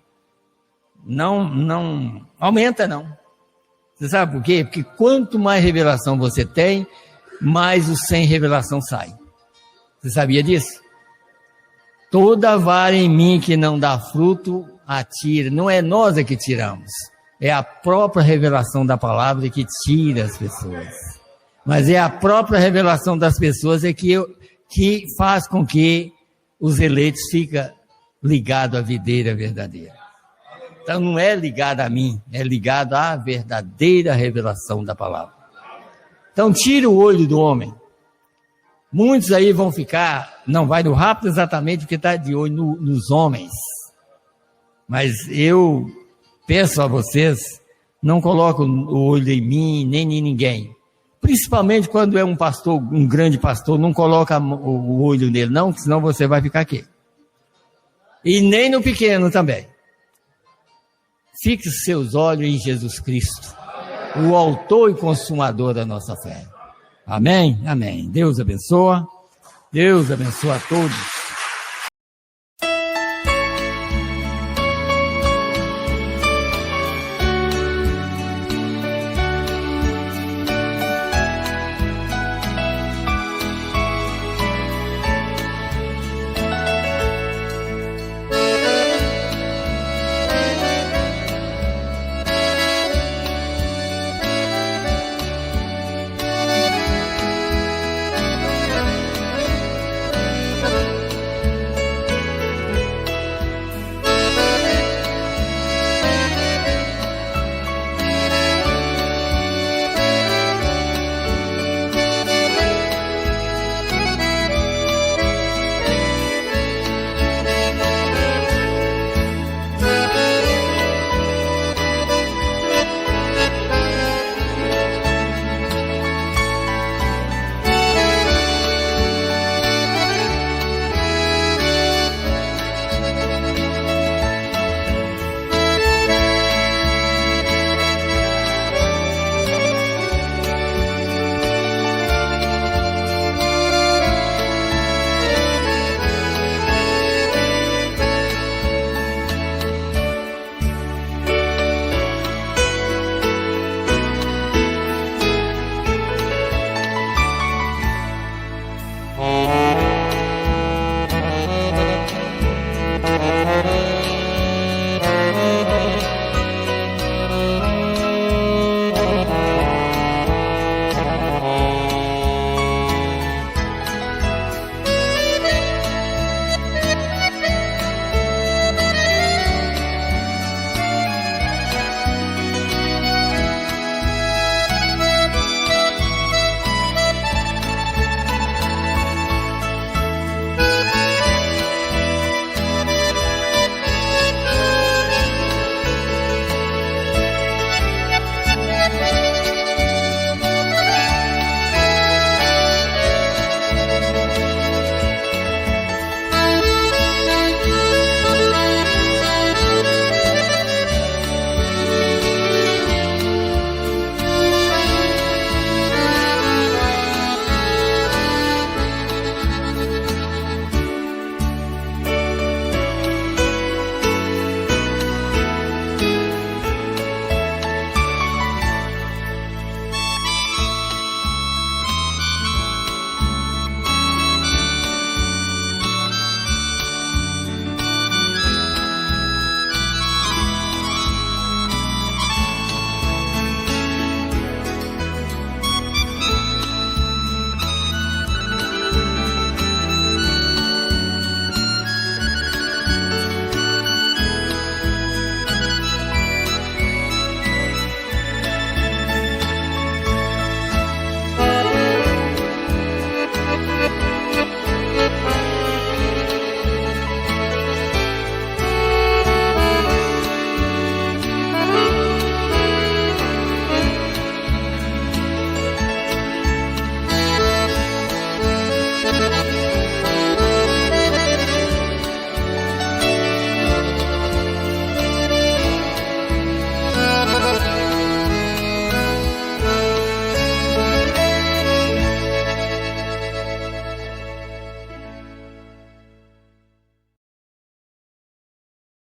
aumenta, não. Você sabe por quê? Porque quanto mais revelação você tem, mais o sem revelação sai. Você sabia disso? Toda vara em mim que não dá fruto, atira. Não é nós que tiramos. É a própria revelação da palavra que tira as pessoas. Mas é a própria revelação das pessoas que faz com que os eleitos fiquem ligados à videira verdadeira. Então não é ligado a mim, é ligado à verdadeira revelação da palavra. Então tira o olho do homem. Muitos aí vão ficar, não vai no rápido exatamente porque está de olho nos homens. Mas eu peço a vocês, não coloquem o olho em mim, nem em ninguém. Principalmente quando é um pastor, um grande pastor, não coloca o olho nele não, senão você vai ficar aqui. E nem no pequeno também. Fixe seus olhos em Jesus Cristo, o autor e consumador da nossa fé. Amém? Amém. Deus abençoa. Deus abençoa a todos.